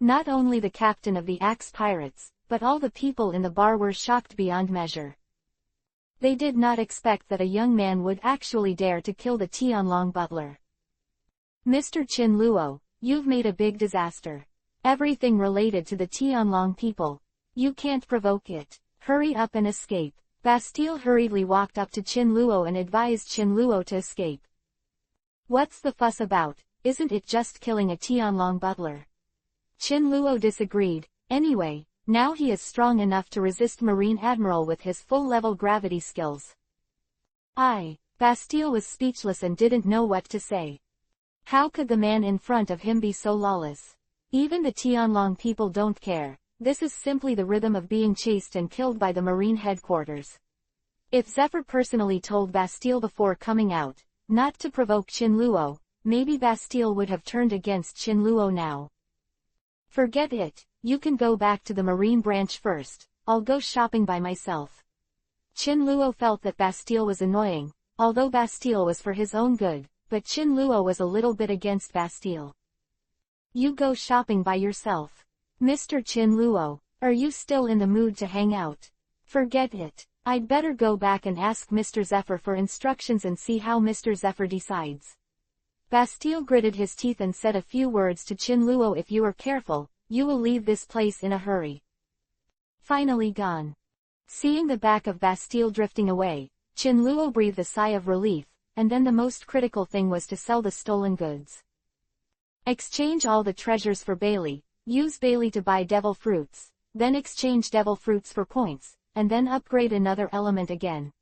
Not only the captain of the Axe Pirates, but all the people in the bar were shocked beyond measure. They did not expect that a young man would actually dare to kill the Tianlong butler. Mr. Chin Luo, you've made a big disaster. Everything related to the Tianlong people. You can't provoke it. Hurry up and escape. Bastille hurriedly walked up to Chin Luo and advised Chin Luo to escape. What's the fuss about? Isn't it just killing a Tianlong butler? Chin Luo disagreed. Anyway, now he is strong enough to resist Marine Admiral with his full-level gravity skills. Bastille was speechless and didn't know what to say. How could the man in front of him be so lawless? Even the Tianlong people don't care. This is simply the rhythm of being chased and killed by the Marine headquarters. If Zephyr personally told Bastille before coming out, not to provoke Chin Luo, maybe Bastille would have turned against Chin Luo now. Forget it, you can go back to the Marine branch first, I'll go shopping by myself. Chin Luo felt that Bastille was annoying, although Bastille was for his own good, but Chin Luo was a little bit against Bastille. You go shopping by yourself. Mr. Chin Luo, are you still in the mood to hang out? Forget it. I'd better go back and ask Mr. Zephyr for instructions and see how Mr. Zephyr decides. Bastille gritted his teeth and said a few words to Chin Luo. If you are careful, you will leave this place in a hurry. Finally gone. Seeing the back of Bastille drifting away, Chin Luo breathed a sigh of relief, and then the most critical thing was to sell the stolen goods. Exchange all the treasures for Bailey, use Bailey to buy devil fruits, then exchange devil fruits for points, and then upgrade another element again.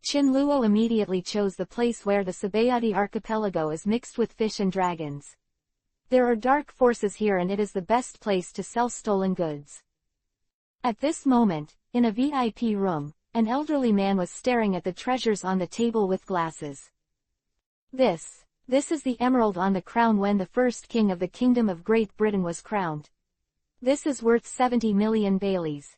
Chin Luo immediately chose the place where the Sabayati archipelago is mixed with fish and dragons. There are dark forces here and it is the best place to sell stolen goods. At this moment, in a VIP room, an elderly man was staring at the treasures on the table with glasses. This is the emerald on the crown when the first king of the Kingdom of Great Britain was crowned. This is worth 70 million Baileys.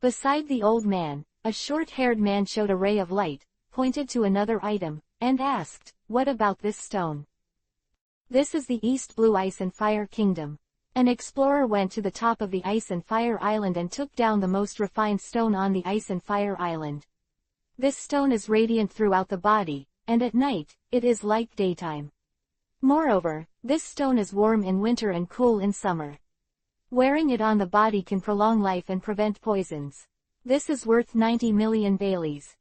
Beside the old man, a short-haired man showed a ray of light, pointed to another item, and asked, "What about this stone?" This is the East Blue Ice and Fire Kingdom. An explorer went to the top of the Ice and Fire Island and took down the most refined stone on the Ice and Fire Island. This stone is radiant throughout the body, and at night, it is like daytime. Moreover, this stone is warm in winter and cool in summer. Wearing it on the body can prolong life and prevent poisons. This is worth 90 million Baileys.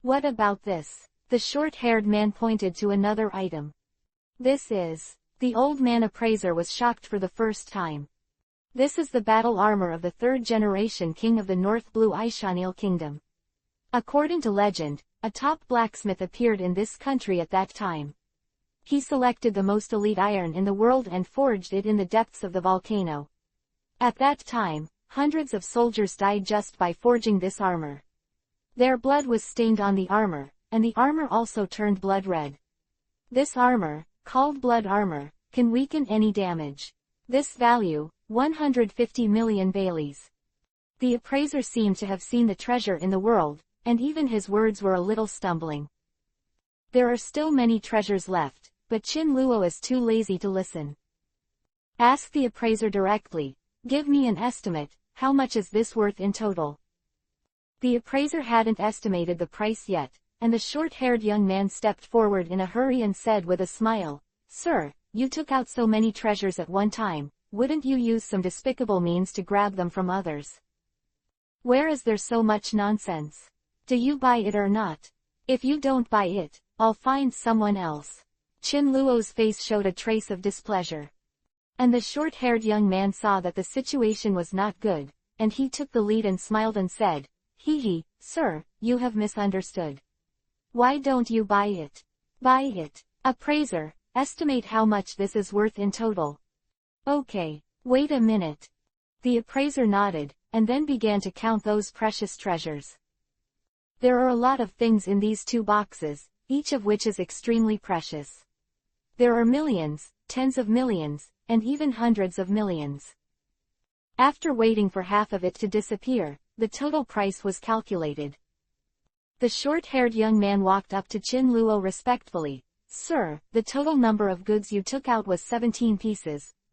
What about this? The short-haired man pointed to another item. This is... The old man appraiser was shocked for the first time. This is the battle armor of the third-generation king of the North Blue Aishanil Kingdom. According to legend, a top blacksmith appeared in this country at that time. He selected the most elite iron in the world and forged it in the depths of the volcano. At that time, hundreds of soldiers died just by forging this armor. Their blood was stained on the armor, and the armor also turned blood red. This armor, called blood armor, can weaken any damage. This value, 150 million Baileys. The appraiser seemed to have seen the treasure in the world, and even his words were a little stumbling. There are still many treasures left, but Chin Luo is too lazy to listen. Ask the appraiser directly. Give me an estimate, how much is this worth in total? The appraiser hadn't estimated the price yet, and the short-haired young man stepped forward in a hurry and said with a smile, "Sir, you took out so many treasures at one time, wouldn't you use some despicable means to grab them from others? Where is there so much nonsense? Do you buy it or not? If you don't buy it, I'll find someone else." Chin Luo's face showed a trace of displeasure. And the short-haired young man saw that the situation was not good, and he took the lead and smiled and said, "Hee, sir, you have misunderstood. Why don't you buy it? Buy it. Appraiser, estimate how much this is worth in total." "Okay, wait a minute." The appraiser nodded, and then began to count those precious treasures. There are a lot of things in these two boxes, each of which is extremely precious. There are millions, tens of millions, and even hundreds of millions. After waiting for half of it to disappear, the total price was calculated. The short-haired young man walked up to Chin Luo respectfully. "Sir, the total number of goods you took out was 17 pieces,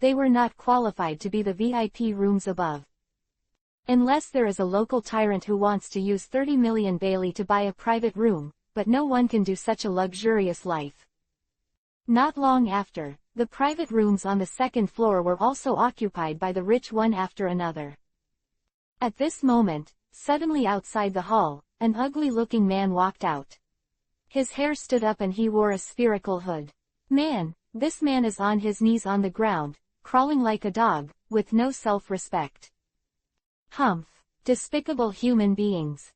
they were not qualified to be the VIP rooms above. Unless there is a local tyrant who wants to use 30 million Bailey to buy a private room, but no one can do such a luxurious life. Not long after, the private rooms on the second floor were also occupied by the rich one after another. At this moment, suddenly outside the hall, an ugly-looking man walked out. His hair stood up and he wore a spherical hood. This man is on his knees on the ground, crawling like a dog, with no self-respect. Humph! Despicable human beings.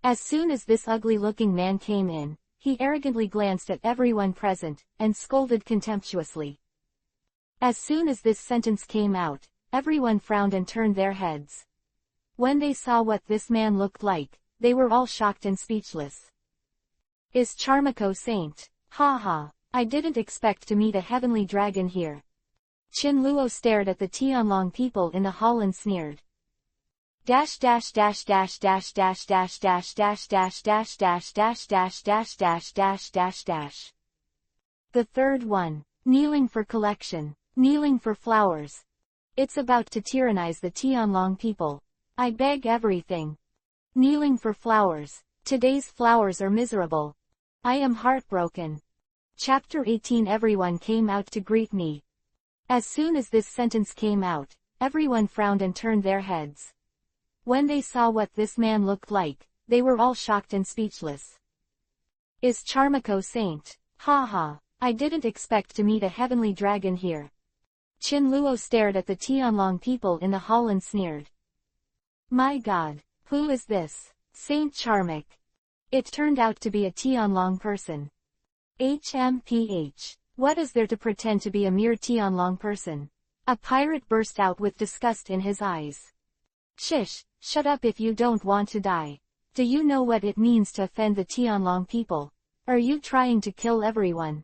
As soon as this ugly-looking man came in, he arrogantly glanced at everyone present, and scolded contemptuously. As soon as this sentence came out, everyone frowned and turned their heads. When they saw what this man looked like, they were all shocked and speechless. Is Charmako saint? Ha ha! I didn't expect to meet a heavenly dragon here. Chinluo stared at the Tianlong people in the hall and sneered. The third one. Kneeling for collection. Kneeling for flowers. It's about to tyrannize the Tianlong people. I beg everything. Kneeling for flowers. Today's flowers are miserable. I am heartbroken. Chapter 18. Everyone came out to greet me. As soon as this sentence came out, everyone frowned and turned their heads. When they saw what this man looked like, they were all shocked and speechless. Is Charmako saint? Ha ha! I didn't expect to meet a heavenly dragon here. Chinluo stared at the Tianlong people in the hall and sneered. My god, who is this? Saint Charmak. It turned out to be a Tianlong person. HMPH. What is there to pretend to be a mere Tianlong person? A pirate burst out with disgust in his eyes. Shish, shut up if you don't want to die. Do you know what it means to offend the Tianlong people? Are you trying to kill everyone?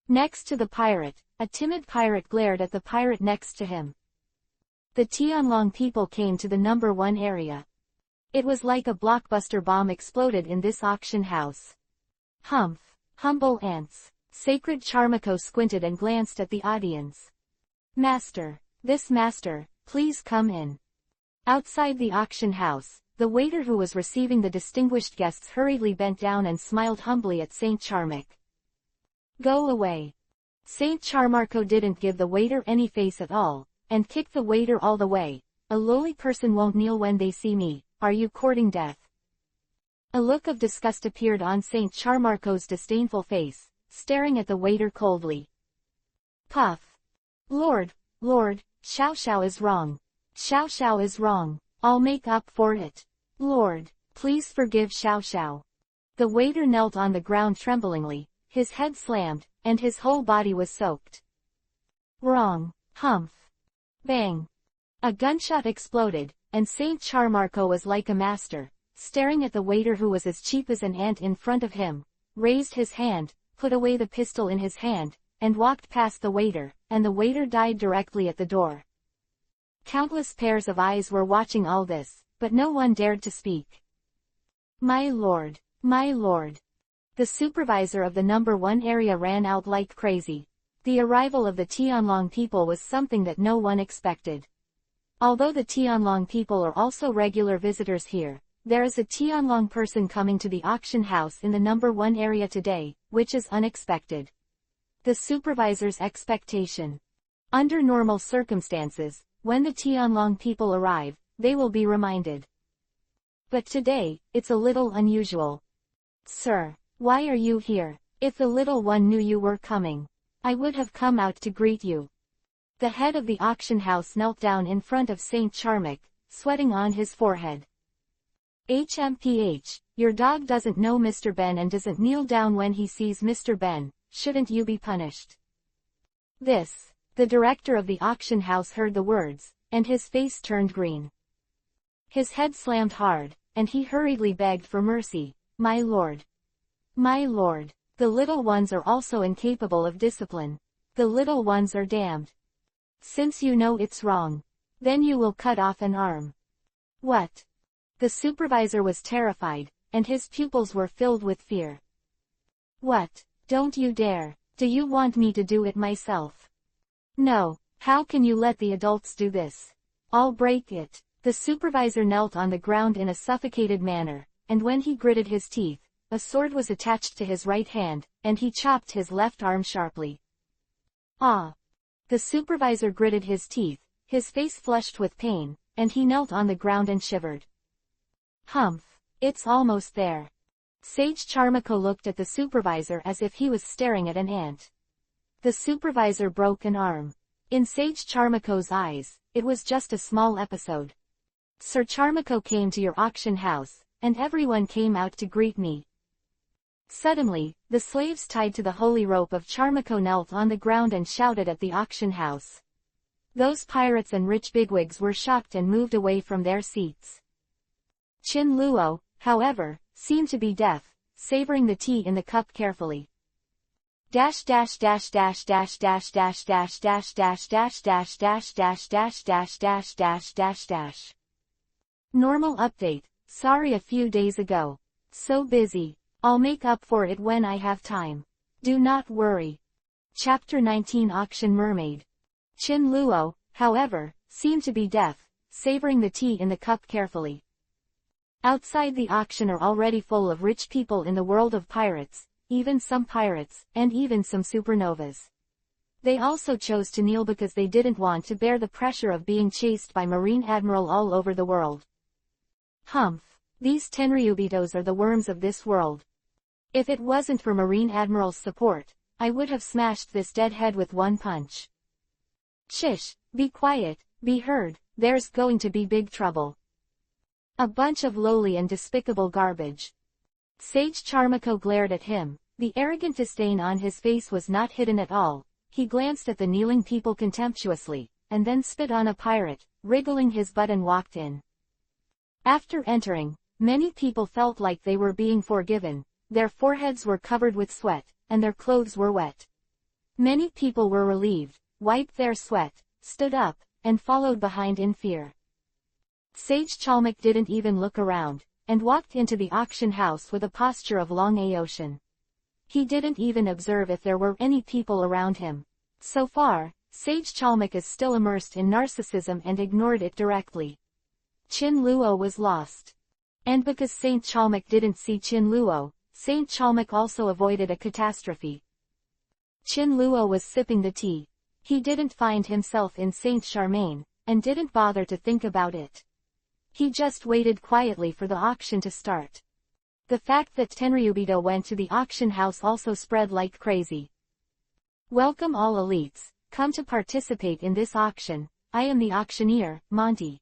Next to the pirate, a timid pirate glared at the pirate next to him. The Tianlong people came to the number 1 area. It was like a blockbuster bomb exploded in this auction house. Humph! Humble ants. Sacred Charmako squinted and glanced at the audience. Master. This master, please come in. Outside the auction house, the waiter who was receiving the distinguished guests hurriedly bent down and smiled humbly at Saint Charmak. Go away. Saint Charmarko didn't give the waiter any face at all, and kicked the waiter all the way. A lowly person won't kneel when they see me. Are you courting death? A look of disgust appeared on Saint Charmarko's disdainful face, staring at the waiter coldly. Puff. Lord, Xiao Xiao is wrong. Xiao Xiao is wrong. I'll make up for it. Lord, please forgive Xiao Xiao. The waiter knelt on the ground tremblingly, his head slammed, and his whole body was soaked. Wrong. Humph. Bang. A gunshot exploded, and Saint Charmarko was like a master, staring at the waiter who was as cheap as an ant in front of him, raised his hand, put away the pistol in his hand, and walked past the waiter, and the waiter died directly at the door. Countless pairs of eyes were watching all this, but no one dared to speak. My lord, my lord. The supervisor of the number 1 area ran out like crazy. The arrival of the Tianlong people was something that no one expected. Although the Tianlong people are also regular visitors here, there is a Tianlong person coming to the auction house in the number 1 area today, which is unexpected. The supervisor's expectation. Under normal circumstances, when the Tianlong people arrive, they will be reminded. But today, it's a little unusual. Sir, why are you here? If the little one knew you were coming, I would have come out to greet you. The head of the auction house knelt down in front of Saint Charmak, sweating on his forehead. HMPH, your dog doesn't know Mr. Ben and doesn't kneel down when he sees Mr. Ben, shouldn't you be punished? The director of the auction house heard the words, and his face turned green. His head slammed hard, and he hurriedly begged for mercy. My lord. My lord. The little ones are also incapable of discipline. The little ones are damned. Since you know it's wrong, then you will cut off an arm. What? The supervisor was terrified, and his pupils were filled with fear. What? Don't you dare. Do you want me to do it myself? No, How can you let the adults do this? I'll break it. The supervisor knelt on the ground in a suffocated manner, and when he gritted his teeth, a sword was attached to his right hand, and he chopped his left arm sharply. Ah! The supervisor gritted his teeth, his face flushed with pain, and he knelt on the ground and shivered. Humph! It's almost there. Sage Charmako looked at the supervisor as if he was staring at an ant. The supervisor broke an arm. In Sage Charmako's eyes, it was just a small episode. Sir Charmako came to your auction house, and everyone came out to greet me. Suddenly, the slaves tied to the holy rope of Charmako knelt on the ground and shouted at the auction house. Those pirates and rich bigwigs were shocked and moved away from their seats. Chin Luo, however, seemed to be deaf, savoring the tea in the cup carefully. Dash dash dash dash dash dash dash dash dash dash dash dash dash dash dash dash dash dash dash dash. Normal update. Sorry a few days ago. So busy. I'll make up for it when I have time. Do not worry. Chapter 19 Auction Mermaid. Chin Luo, however, seemed to be deaf, savoring the tea in the cup carefully. Outside the auction are already full of rich people in the world of pirates, even some pirates, and even some supernovas. They also chose to kneel because they didn't want to bear the pressure of being chased by Marine Admiral all over the world. Humph! These Tenryubitos are the worms of this world. If it wasn't for Marine Admiral's support, I would have smashed this dead head with one punch. Shish, be quiet, be heard, there's going to be big trouble. A bunch of lowly and despicable garbage. Sage Charmako glared at him. The arrogant disdain on his face was not hidden at all. He glanced at the kneeling people contemptuously, and then spit on a pirate, wriggling his butt and walked in. After entering, many people felt like they were being forgiven. Their foreheads were covered with sweat, and their clothes were wet. Many people were relieved, wiped their sweat, stood up, and followed behind in fear. Sage Chalmik didn't even look around, and walked into the auction house with a posture of long Aotian. He didn't even observe if there were any people around him. So far, Sage Chalmik is still immersed in narcissism and ignored it directly. Chin Luo was lost. And because Saint Chalmik didn't see Chin Luo, Saint Chalmik also avoided a catastrophe. Chin Luo was sipping the tea. He didn't find himself in Saint Charmaine, and didn't bother to think about it. He just waited quietly for the auction to start. The fact that Tenryubito went to the auction house also spread like crazy. Welcome all elites, come to participate in this auction. I am the auctioneer, Monty.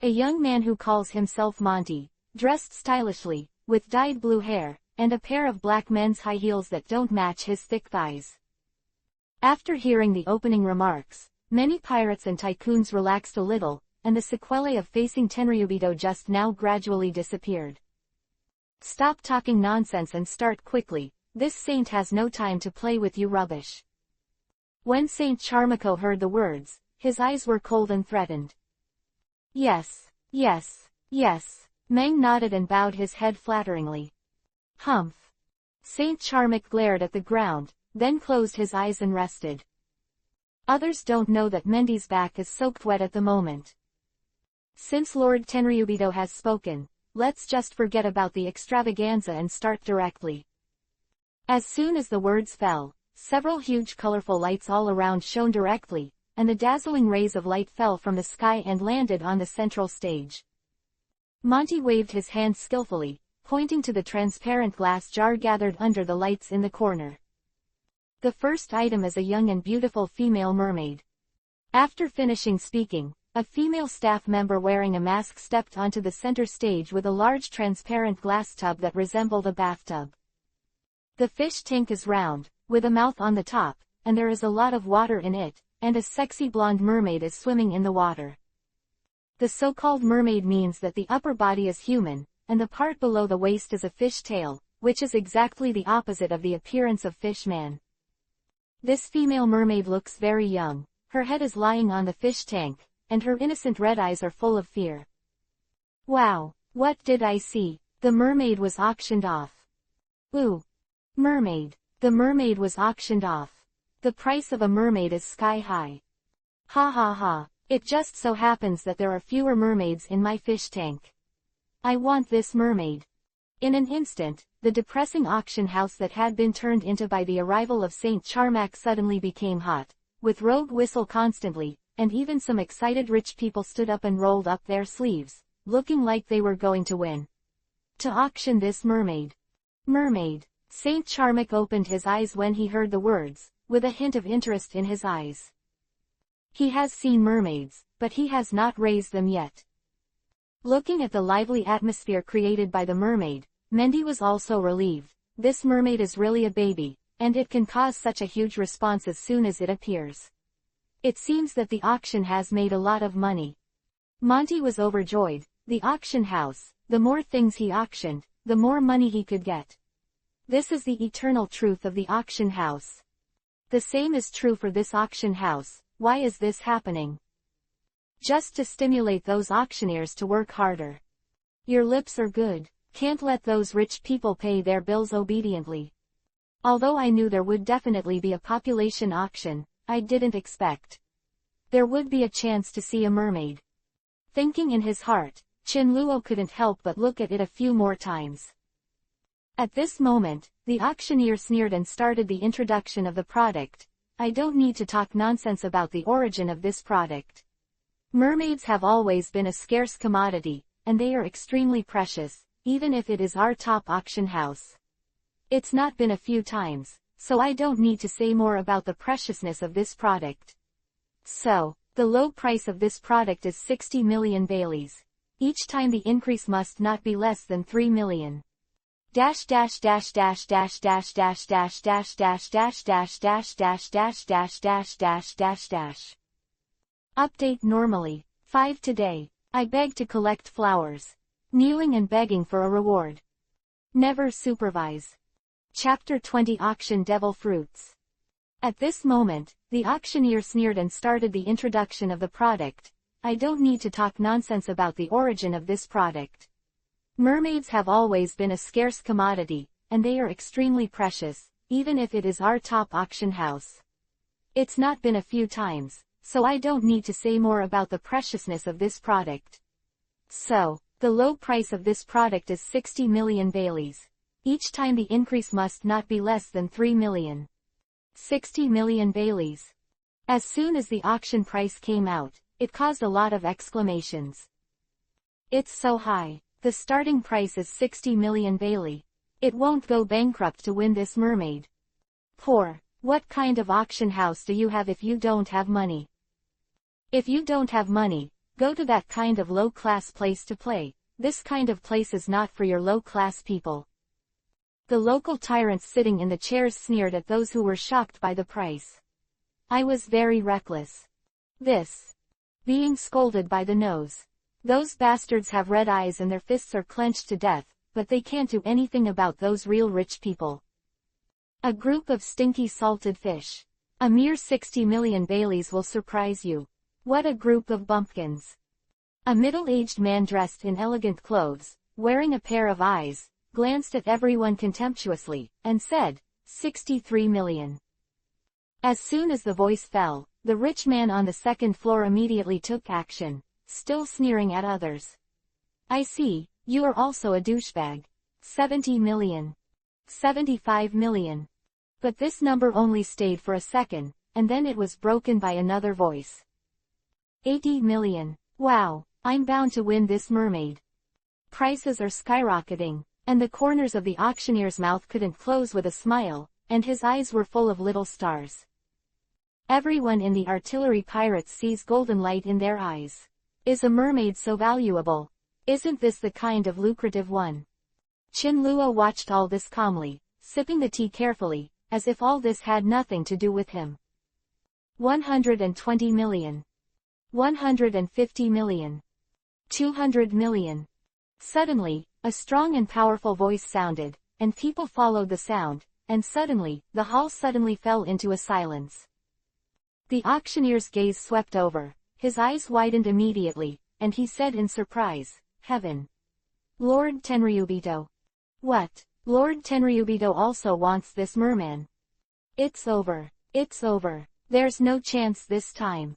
A young man who calls himself Monty, dressed stylishly, with dyed blue hair, and a pair of black men's high heels that don't match his thick thighs. After hearing the opening remarks, many pirates and tycoons relaxed a little, and the sequelae of facing Tenryubito just now gradually disappeared. Stop talking nonsense and start quickly, this saint has no time to play with you rubbish. When Saint Charmako heard the words, his eyes were cold and threatened. Yes, yes, yes, Meng nodded and bowed his head flatteringly. Humph. Saint Charmik glared at the ground, then closed his eyes and rested. Others don't know that Mendy's back is soaked wet at the moment. Since Lord Tenryubito has spoken, let's just forget about the extravaganza and start directly. As soon as the words fell, several huge colorful lights all around shone directly, and the dazzling rays of light fell from the sky and landed on the central stage. Monty waved his hand skillfully, pointing to the transparent glass jar gathered under the lights in the corner. The first item is a young and beautiful female mermaid. After finishing speaking, a female staff member wearing a mask stepped onto the center stage with a large transparent glass tub that resembled a bathtub. The fish tank is round, with a mouth on the top, and there is a lot of water in it, and a sexy blonde mermaid is swimming in the water. The so-called mermaid means that the upper body is human, and the part below the waist is a fish tail, which is exactly the opposite of the appearance of fish man. This female mermaid looks very young, her head is lying on the fish tank, and her innocent red eyes are full of fear. Wow, what did I see? The mermaid was auctioned off. Ooh. Mermaid. The mermaid was auctioned off. The price of a mermaid is sky high. Ha ha ha. It just so happens that there are fewer mermaids in my fish tank. I want this mermaid. In an instant, the depressing auction house that had been turned into by the arrival of Saint Charmac suddenly became hot, with Rogue whistle constantly, and even some excited rich people stood up and rolled up their sleeves, looking like they were going to win. To auction this mermaid. Mermaid. Saint Charmac opened his eyes when he heard the words, with a hint of interest in his eyes. He has seen mermaids, but he has not raised them yet. Looking at the lively atmosphere created by the mermaid, Mendy was also relieved. This mermaid is really a baby, and it can cause such a huge response as soon as it appears. It seems that the auction has made a lot of money. Monty was overjoyed. The auction house, the more things he auctioned, the more money he could get. This is the eternal truth of the auction house. The same is true for this auction house. Why is this happening? Just to stimulate those auctioneers to work harder. Your lips are good. Can't let those rich people pay their bills obediently. Although I knew there would definitely be a population auction, I didn't expect there would be a chance to see a mermaid. Thinking in his heart, Chinluo couldn't help but look at it a few more times. At this moment, the auctioneer sneered and started the introduction of the product. I don't need to talk nonsense about the origin of this product. Mermaids have always been a scarce commodity, and they are extremely precious, even if it is our top auction house. It's not been a few times, so I don't need to say more about the preciousness of this product. So, the low price of this product is 60 million Baileys. Each time the increase must not be less than 3 million. Dash dash dash dash dash dash dash dash dash dash dash dash dash dash dash dash dash dash dash dash. Update normally. 5 today. I beg to collect flowers. Kneeling and begging for a reward. Never supervise. Chapter 20 Auction Devil Fruits. At this moment, the auctioneer sneered and started the introduction of the product. I don't need to talk nonsense about the origin of this product. Mermaids have always been a scarce commodity, and they are extremely precious, even if it is our top auction house. It's not been a few times, so I don't need to say more about the preciousness of this product. So, the low price of this product is 60 million Baileys. Each time the increase must not be less than 3 million. 60 million Baileys. As soon as the auction price came out, it caused a lot of exclamations. It's so high. The starting price is 60 million Bailey. It won't go bankrupt to win this mermaid. Poor. What kind of auction house do you have if you don't have money? If you don't have money, go to that kind of low-class place to play. This kind of place is not for your low-class people. The local tyrants sitting in the chairs sneered at those who were shocked by the price. I was very reckless. This. Being scolded by the nose. Those bastards have red eyes and their fists are clenched to death, but they can't do anything about those real rich people. A group of stinky salted fish. A mere 60 million Baileys will surprise you. What a group of bumpkins. A middle-aged man dressed in elegant clothes, wearing a pair of eyes, glanced at everyone contemptuously, and said, 63 million. As soon as the voice fell, the rich man on the second floor immediately took action, still sneering at others. I see, you are also a douchebag. 70 million. 75 million. But this number only stayed for a second, and then it was broken by another voice. 80 million. Wow, I'm bound to win this mermaid. Prices are skyrocketing, and the corners of the auctioneer's mouth couldn't close with a smile, and his eyes were full of little stars. Everyone in the artillery pirates sees golden light in their eyes. Is a mermaid so valuable? Isn't this the kind of lucrative one? Chinluo watched all this calmly, sipping the tea carefully, as if all this had nothing to do with him. 120 million. 150 million. 200 million. Suddenly, a strong and powerful voice sounded, and people followed the sound, and suddenly, the hall suddenly fell into a silence. The auctioneer's gaze swept over, his eyes widened immediately, and he said in surprise, Heaven. Lord Tenryubito. What? Lord Tenryubito also wants this merman. It's over. It's over. There's no chance this time.